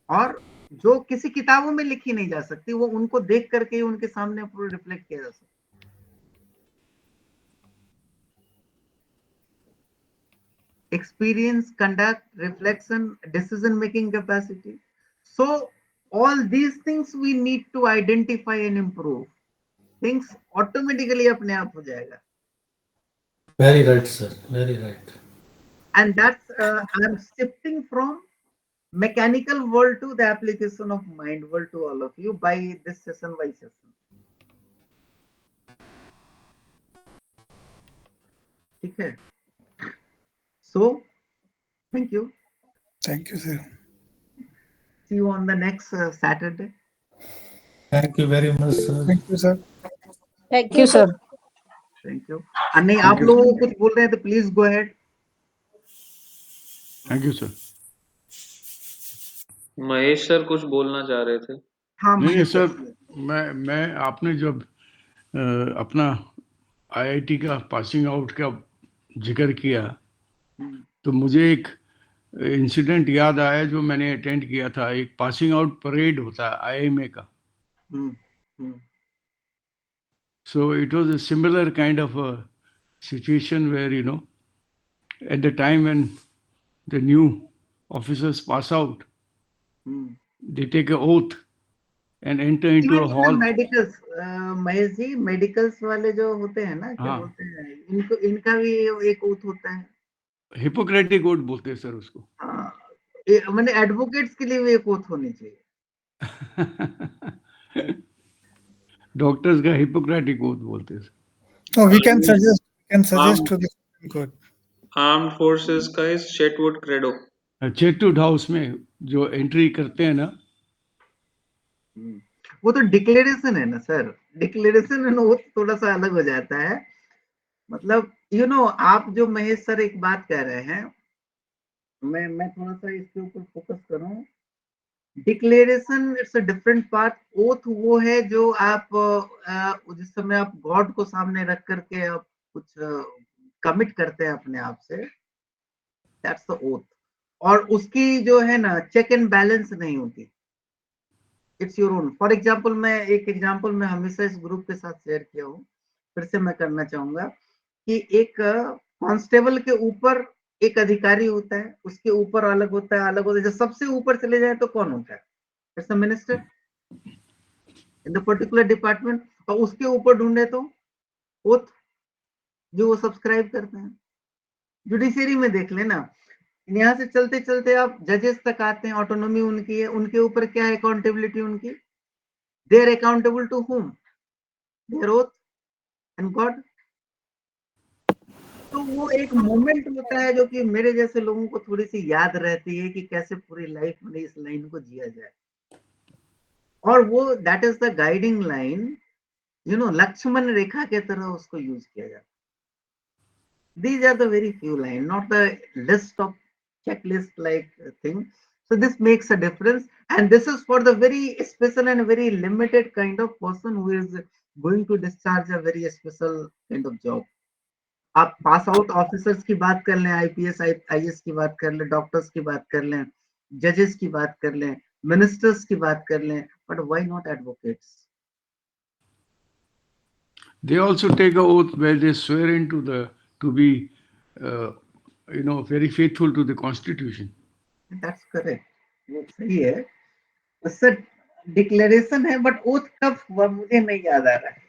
और जो किसी किताबों में लिखी नहीं जा सकती, वो उनको देख करके ही उनके सामने पूरा रिफ्लेक्ट किया जा सकता। Experience, conduct, reflection, decision making capacity. So all these things we need to identify and improve. Things automatically अपने आप हो जाएगा. Very right, sir. Very right. And that's I'm shifting from mechanical world to the application of mind world to all of you by this session by session. ठीक है. So thank you. Thank you, sir. See you on the next Saturday. Thank you very much, sir. Thank you, sir. Thank you, sir. Thank you. नहीं आप लोगों को कुछ बोल रहे हैं तो please go ahead. Thank you sir. Mahesh sir कुछ बोलना चाह रहे थे। हाँ नहीं सर, मैं आपने जब अपना आईआईटी का पासिंग आउट का जिक्र किया तो मुझे एक इंसिडेंट याद आया जो मैंने अटेंड किया था। एक पासिंग आउट परेड होता है आईएमए का। So it was a similar kind of a situation where, you know, at the time when the new officers pass out, they take an oath and enter into a hall. Medicals Mahesh ji, medicals वाले जो होते हैं ना, क्या बोलते हैं इनका भी एक ओथ होता है। हिपोक्रेटिक ओथ बोलते हैं सर उसको। मैंने एडवोकेट्स के लिए भी एक ओथ होनी चाहिए। डॉक्टर्स का हिपोक्रेटिक ओथ बोलते हैं। So we can suggest to the Supreme Court. Armed forces का इज चेटवुड क्रेडो। चेटवुड हाउस में जो एंट्री करते हैं ना, वो तो डिक्लेरेशन है ना सर, डिक्लेरेशन है ना, वो थोड़ा सा अलग हो जाता है। मतलब आप जो महेश सर एक बात कह रहे हैं, मैं थोड़ा सा इसके ऊपर फोकस करूं। Declaration it's a different part. Oath वो है जो आप जिस समय आप गॉड को सामने रख करके आप कुछ कमिट करते हैं अपने आप से, दैट्स द ओथ। और उसकी जो है ना चेक एंड बैलेंस नहीं होती, it's your own. For example मैं एक एग्जाम्पल मैं हमेशा इस ग्रुप के साथ शेयर किया हूँ, फिर से मैं करना चाहूंगा कि एक कांस्टेबल के ऊपर एक अधिकारी होता है, उसके ऊपर अलग होता है। जब सबसे ऊपर चले जाए तो कौन होता है? It's a minister in the particular department. और उसके ऊपर ढूंढे तो ओथ जो वो सब्सक्राइब करते हैं। जुडिशरी में देख लेना, यहाँ से चलते चलते आप जजेस तक आते हैं, ऑटोनॉमी उनकी है, उनके ऊपर क्या है अकाउंटेबिलिटी उनकी? They are accountable to whom? Their oath and god. तो वो एक मोमेंट होता है जो कि मेरे जैसे लोगों को थोड़ी सी याद रहती है कि कैसे पूरी लाइफ में इस लाइन को जिया जाए। और वो that is the guiding line, Lakshman रेखा के तरह उसको यूज किया जाता है। These are the very few lines, not the list of checklist like thing. So this makes a difference, and this is for the very special and very limited kind of person who is going to discharge a very special kind of job. आप पास आउट ऑफिसर्स की बात कर लें, आईपीएस आईएएस की बात कर लें, डॉक्टर्स की बात कर लें, जजेस की बात कर लें, मिनिस्टर्स की बात कर लें, but why not advocates? They also take an oath where they swear to be very faithful to the constitution. That's correct, वो सही है। उससे डिक्लेरेशन है, बट ओथ कब हुआ मुझे नहीं याद आ रहा है।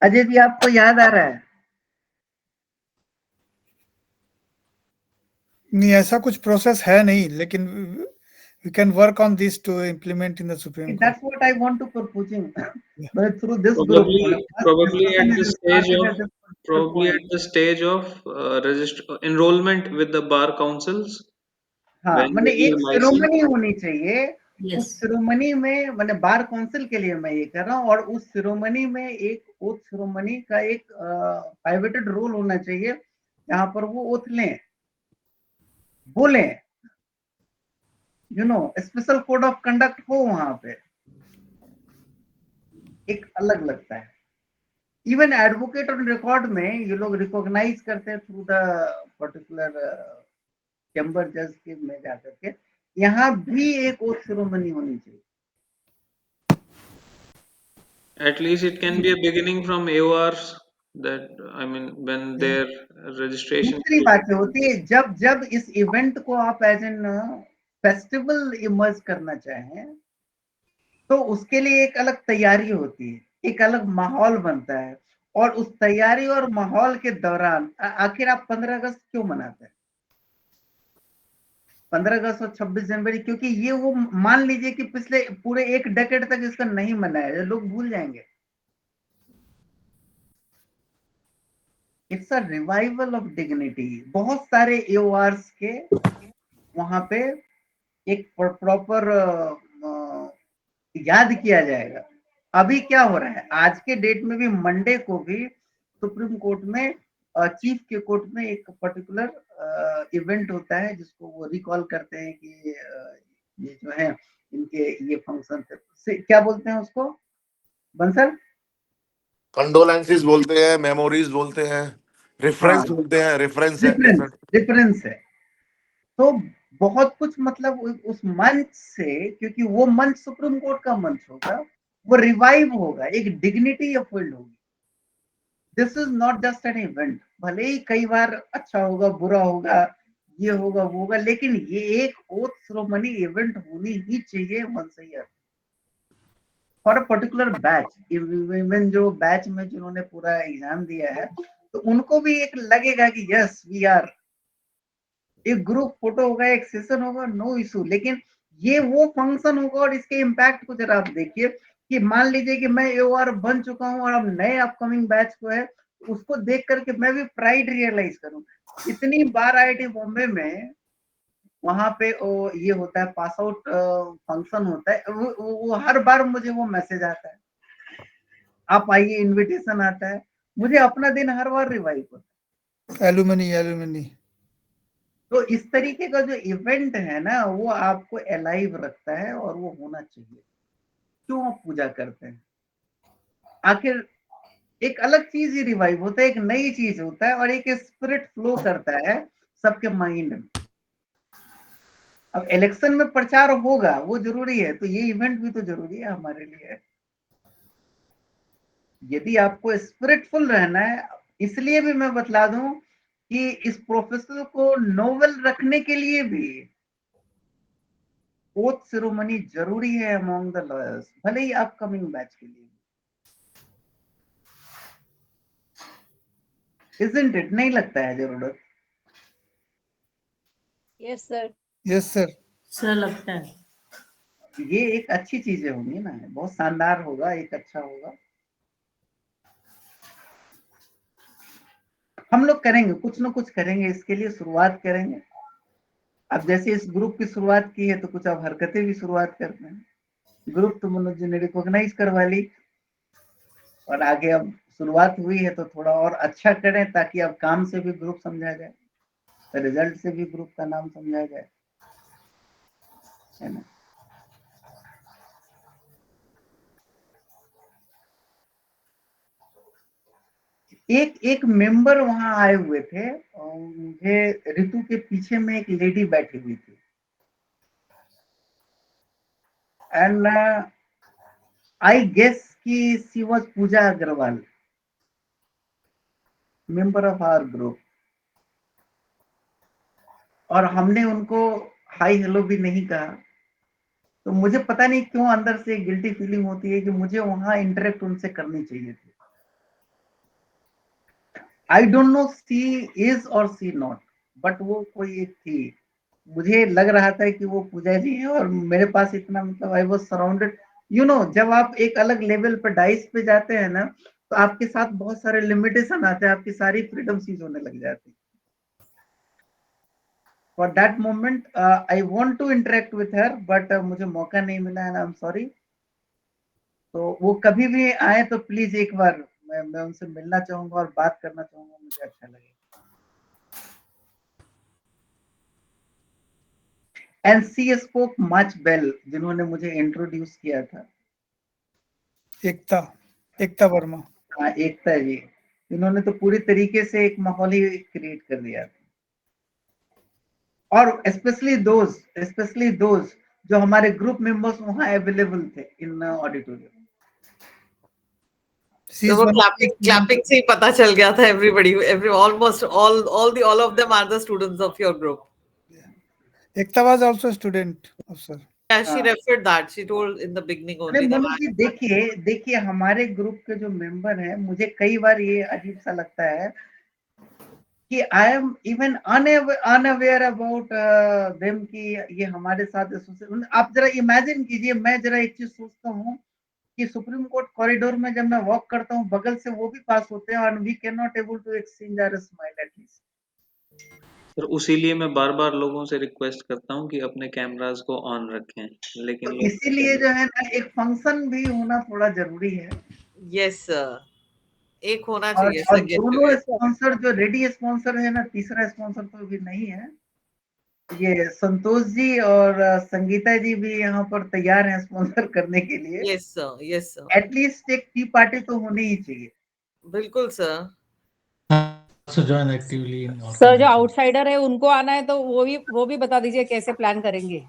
अजय जी आपको याद आ रहा है? नहीं, ऐसा कुछ प्रोसेस है नहीं, लेकिन we can work on this to implement in the Supreme Court. That's what I want to proposing. But through this probably at the stage of enrollment with the bar councils. हाँ, मैंने एक सेरेमनी होनी चाहिए। उस सेरेमनी में मैंने बार काउंसिल के लिए मैं ये कर रहा हूँ, और उस सेरेमनी में एक ओथ सेरेमनी का एक पाइवेटेड रोल होना चाहिए, जहाँ पर वो ओथ लें, बोले, स्पेशल कोड ऑफ कंडक्ट हो वहां पे। एक अलग लगता है। इवन एडवोकेट ऑन रिकॉर्ड में ये लोग रिकॉग्नाइज करते हैं थ्रू द पर्टिकुलर चैम्बर जज के में जाकर के, यहाँ भी एक ओथ सेरेमनी होनी चाहिए। At least it can be a beginning from AORs, that I mean when their registration. दूसरी बात होती है जब इस इवेंट को आप एज एन फेस्टिवल इमर्ज करना चाहें तो उसके लिए एक अलग तैयारी होती है, एक अलग माहौल बनता है, और उस तैयारी और माहौल के दौरान आखिर आप 15 अगस्त क्यों मनाते हैं, 15 अगस्त और 26 जनवरी? क्योंकि ये वो मान लीजिए कि पिछले पूरे एक डेकेड तक इसका नहीं मनाया, लोग भूल जाएंगे। It's a revival of dignity. बहुत सारे एओआर्स के वहां पे एक प्रॉपर याद किया जाएगा। अभी क्या हो रहा है आज के डेट में भी, मंडे को भी सुप्रीम कोर्ट में चीफ के कोर्ट में एक पर्टिकुलर इवेंट होता है जिसको वो रिकॉल करते हैं कि ये जो है इनके ये फंक्शन थे, क्या बोलते हैं उसको बंसल? कंडोलेंसेस बोलते हैं, मेमोरीज बोलते हैं, रेफरेंस बोलते हैं, रेफरेंस है। तो बहुत कुछ मतलब उस मंच से, क्योंकि वो मंच सुप्रीम कोर्ट का मंच होगा, वो रिवाइव होगा, एक डिग्निटी अपहोल्ड होगी। This is not just an event. भले ही कई बार अच्छा होगा, बुरा होगा, ये होगा, वो होगा, लेकिन ये एक ओथ सेरेमनी इवेंट होनी ही चाहिए once a year for a particular batch. Even जो बैच में जिन्होंने पूरा एग्जाम दिया है तो उनको भी एक लगेगा कि यस वी आर, एक ग्रुप फोटो होगा, एक सेशन होगा, नो इशू। लेकिन ये वो फंक्शन होगा और इसके इम्पैक्ट को जरा आप देखिए कि मान लीजिए कि मैं एओआर बन चुका हूं और अब नए अपकमिंग बैच को है, उसको देख करके मैं भी प्राइड रियलाइज करूं। इतनी बार आईआईटी बॉम्बे में वहां पे ये होता है, पास आउट फंक्शन होता है, वो हर बार मुझे वो मैसेज आता है, आप आइए, इनविटेशन आता है, मुझे अपना दिन हर बार रिवाइव होता है। एलुमनी तो इस तरीके का जो इवेंट है ना, वो आपको अलाइव रखता है और वो होना चाहिए। क्यों आप पूजा करते हैं? आखिर एक अलग चीज ही रिवाइव होता है, एक नई चीज होता है और एक स्पिरिट फ्लो करता है सबके माइंड में। अब इलेक्शन में प्रचार होगा, वो जरूरी है, तो ये इवेंट भी तो जरूरी है हमारे लिए। यदि आपको स्पिरिटफुल रहना है, इसलिए भी मैं बतला दूं कि इस प्रोफेसर को नोवेल रखने के लिए भी ओथ सेरेमनी जरूरी है अमंग द लॉयर्स, भले ही अपकमिंग बैच के लिए। Isn't it? नहीं लगता है जरूरत? Yes sir. Yes sir. Sir लगता है ये एक अच्छी चीजें होंगी ना, बहुत शानदार होगा, एक अच्छा होगा। हम लोग करेंगे, कुछ ना कुछ करेंगे, इसके लिए शुरुआत करेंगे। अब जैसे इस ग्रुप की शुरुआत की है तो कुछ अब हरकतें भी शुरुआत करते हैं। ग्रुप तो मनोज जी ने रिकॉग्नाइज करवा ली और आगे अब शुरुआत हुई है तो थोड़ा और अच्छा करें ताकि अब काम से भी ग्रुप समझा जाए, रिजल्ट से भी ग्रुप का नाम समझा जाए, है ना? एक मेंबर वहां आए हुए थे और मुझे ऋतु के पीछे में एक लेडी बैठी हुई थी एंड आई गेस कि she was Pooja Agarwal, member of our group. और हमने उनको हाई हेलो भी नहीं कहा, तो मुझे पता नहीं क्यों अंदर से गिल्टी फीलिंग होती है कि मुझे वहां इंटरेक्ट उनसे करनी चाहिए थी। I don't know she is और सी नॉट, बट वो कोई एक थी, मुझे लग रहा था कि वो पूजा जी है और मेरे पास इतना मतलब I was surrounded. You know, जब आप एक अलग लेवल पे डाइस पे जाते हैं ना तो आपके साथ बहुत सारे लिमिटेशन आते हैं, आपकी सारी फ्रीडम सीज होने लग जाती है। For that moment I want to interact with her but मुझे मौका नहीं मिला एंड आई एम सॉरी। तो वो कभी भी आए तो प्लीज एक बार मैं उनसे मिलना चाहूंगा और बात करना चाहूंगा, मुझे अच्छा लगेगा। And she spoke much well, जिन्होंने मुझे इंट्रोड्यूस किया था, एकता वर्मा। हाँ, एकता जी, इन्होंने तो पूरी तरीके से एक माहौल ही क्रिएट कर दिया था। और स्पेशली दोज जो हमारे ग्रुप मेंबर्स वहां अवेलेबल थे इन ऑडिटोरियम। तो वो क्लैपिंग से ही पता चल गया था everybody almost all of them are the students of your group. Ekta was also a student of sir. Yeah, she referred that. She told in the beginning अरे only. मनोज जी देखिए हमारे ग्रुप के जो मेंबर हैं, मुझे कई बार ये अजीब सा लगता है कि I am even unaware about them कि ये हमारे साथ आप जरा इमेजिन कीजिए, मैं जरा एक चीज सोचता हूँ कि सुप्रीम कोर्ट कॉरिडोर में जब मैं वॉक करता हूँ, बगल से वो भी पास होते हैं और we can not able to exchange our smile at least. Sir उसीलिए मैं बार-बार लोगों से रिक्वेस्ट करता हूँ कि अपने कैमरास को ऑन रखें, लेकिन तो इसीलिए जो है ना एक फंक्शन भी होना थोड़ा जरूरी है। Yes sir. एक होना और चाहिए और सर get दोनों together. स्पॉन्सर जो रेडी स्पॉन्सर है ना, तीसरा स्पॉन्सर तो अभी नहीं है, ये संतोष जी और संगीता जी भी यहाँ पर तैयार हैं स्पॉन्सर करने के लिए। Yes sir. Yes sir. At least एक टी पार्टी तो होनी ही चाहिए। बिल्कुल sir. Also join actively in sir जो organizing. आउटसाइडर है उनको आना है तो वो भी बता दीजिए कैसे प्लान करेंगे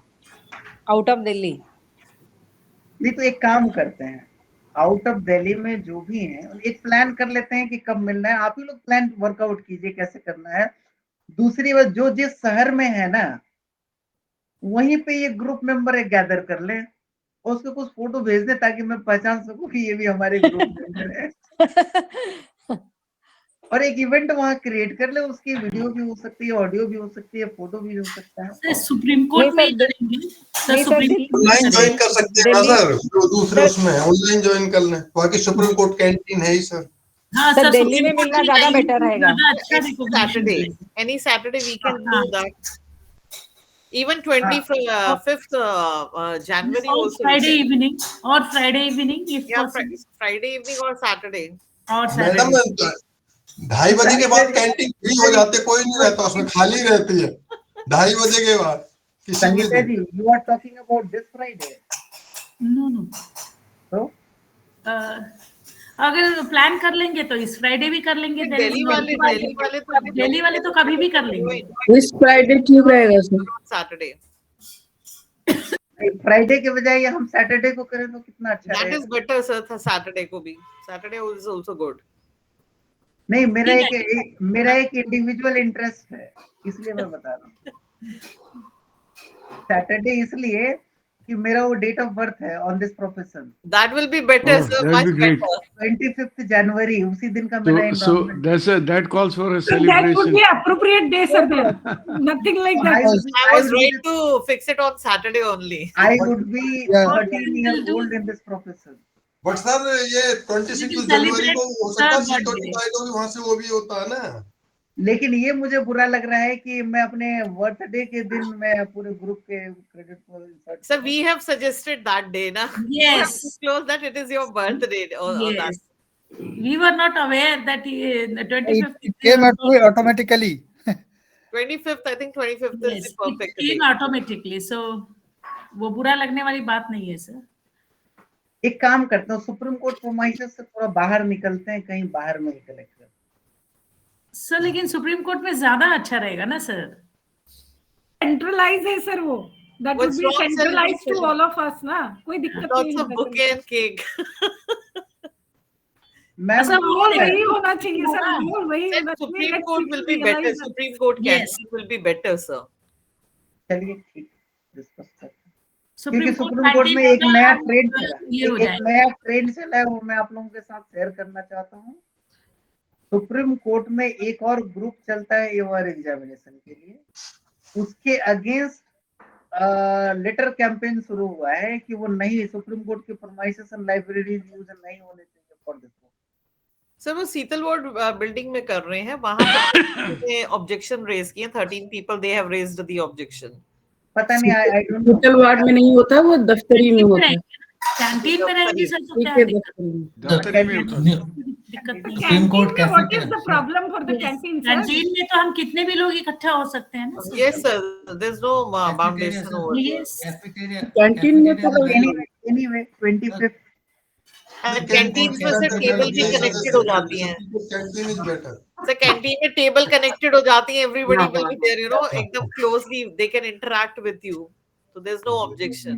आउट ऑफ दिल्ली। नहीं तो एक काम करते हैं, आउट ऑफ दिल्ली में जो भी हैं एक प्लान कर लेते हैं कि कब मिलना है। आप ही लोग प्लान वर्कआउट कीजिए कैसे करना है। दूसरी बात, जो जिस शहर में है ना वहीं पे ये ग्रुप मेंबर एक गैदर कर ले और उसको कुछ फोटो भेज दे ताकि मैं पहचान सकूं कि ये भी हमारे ग्रुप मेंबर है। और एक इवेंट वहां क्रिएट कर ले, उसकी वीडियो भी हो सकती है, ऑडियो भी हो सकती है, फोटो भी हो सकता है। सुप्रीम कोर्ट में करेंगे सर, सुप्रीम ऑनलाइन ज्वाइन कर सकते हैं ना सर, जो दूसरे उसमें है ऑनलाइन ज्वाइन कर लें। बाकी सुप्रीम कोर्ट कैंटीन है ही सर। हाँ सर सर, दिल्ली में मिलना ज्यादा बेटर रहेगा। अच्छा Saturday. Any Saturday we can do that. Even 25th January और also. Friday evening if Yeah, possible. Friday evening or Saturday. और मैडम सैटरडे 2:30 बजे के बाद कैंटीन फ्री हो जाते, कोई नहीं रहता उसमें, खाली रहती है 2:30 बजे के बाद किसी भी संगीता दिन। जी, you are talking about this Friday? No तो अगर प्लान कर लेंगे तो इस फ्राइडे भी कर लेंगे। दिल्ली वाले तो कभी भी कर लेंगे। इस फ्राइडे ठीक रहेगा सर। Saturday. फ्राइडे के बजाय हम सैटरडे को करें तो कितना अच्छा That रहेगा। is better sir. Saturday को भी। Saturday is also good. नहीं, मेरा एक इंडिविजुअल इंटरेस्ट है, इसलिए मैं बता रहा हूँ। सैटरडे इसलिए कि मेरा वो डेट ऑफ बर्थ है on this profession. That will be better sir. that'd Much be great. better. 25th जनवरी, उसी दिन का मेरा So endowment। that calls for a So that would celebration. be appropriate day, sir. Then nothing like that. I was right to fix it on Saturday only. I would be 13 years old in this profession. But sir ये 26 जनवरी को हो सकता है, C25 को भी वहां से वो भी होता है ना। लेकिन ये मुझे बुरा लग रहा है कि मैं अपने बर्थडे के दिन मैं पूरे ग्रुप के क्रेडिट को insert. Sir, we have suggested that day, na? Yes. You have disclosed that it is your birthday or that. Yes. We were not aware that the 25th It came automatically. 25th, I think 25th is Yes, the perfect it came day. automatically. So वो बुरा लगने वाली बात नहीं है सर। एक काम करते हैं, सुप्रीम कोर्ट प्रोमाइसेस से थोड़ा बाहर निकलते हैं, कहीं बाहर में ही कलेक्ट करते हैं। सर लेकिन सुप्रीम कोर्ट में ज्यादा अच्छा रहेगा ना सर। Centralize है sir वो। That would What's be wrong, centralized to celebration? all of us ना। कोई दिक्कत नहीं Lots of है। bouquet and cake. Ma'am sir माहौल वही होना चाहिए सर, हाँ। माहौल वही Then होना चाहिए। Supreme Let's Court will be better. realize that. Supreme Court Yes. candidates will be better, sir. चलिए ठीक, डिस्कस करते हैं। क्योंकि सुप्रीम सुप्रीम कोर्ट में एक नया ट्रेंड चला, एक नया ट्रेंड चला है, वो मैं आप लोगों के साथ शेयर करना चाहता हूँ। सुप्रीम कोर्ट में एक और ग्रुप चलता है AOR एग्जामिनेशन के लिए, उसके अगेंस्ट लेटर कैंपेन शुरू हुआ है कि वो नहीं, सुप्रीम कोर्ट के प्रोमाइसेस एंड लाइब्रेरीज यूज नहीं होने चाहिए फॉर दिस। सर वो शीतल वार्ड बिल्डिंग में कर रहे हैं, वहां पे ऑब्जेक्शन रेज किए 13 people, they have raised the objection. पता नहीं, आई डोंट नो। होटल वार्ड में नहीं होता, वो दफ्तरी में होता है। कैंटीन में रहेंगे सर तो क्या ठीक है, दिक्कत दफ्तरी में होता है। नहीं। सुप्रीम कोर्ट Canteen में what cafe is the problem for the canteen, sir? Canteen में तो हम कितने भी लोग इकट्ठा हो सकते हैं ना sir. Yes sir, there is no foundation over there. Yes. Canteen में तो एनीवे 25th कैंटीन में से टेबल भी कनेक्टेड हो जाती हैं canteen is better sir canteen में टेबल कनेक्टेड हो जाती है एवरीबॉडी हाँ, विल बी हाँ, देयर यू नो एकदम closely they can interact with you so there's no objection.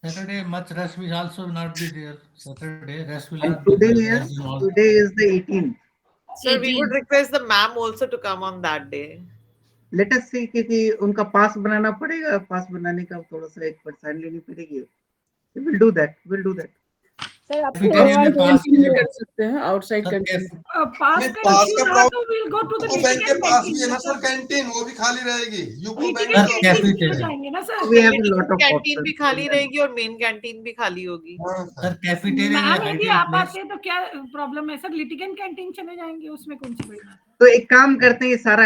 Saturday, much rush will also not be there. Saturday, rush will And not be today there. is as in all. today is the 18th. Sir, we would request the ma'am also to come on that day. Let us see क्योंकि उनका पास बनाना पड़ेगा, पास बनाने का थोड़ा सा 1% लेनी पड़ेगी. We'll do that. We'll do that. Sir आप Cafeteria में pass कैंटीन में कर सकते हैं आउटसाइड Sir, कैंटीन पास नहीं, का पास issue का रहा तो we'll go to the UCO bank के litigant पास भी canteen, है ना sir. सर कैंटीन, वो भी खाली रहेगी यूको बैंक Litigant Sir, का canteen cafeteria. में जाएंगे ना sir. We have a lot of canteen भी options. खाली रहेगी और मेन कैंटीन भी खाली होगी. हाँ, Sir, cafeteria is ma'am an यदि ideal आप place. आते हैं तो क्या प्रॉब्लम है सर? लिटिगेंट कैंटीन चले जाएंगे, उसमें कौन सी बड़ी बात है? तो एक काम करते हैं, ये सारा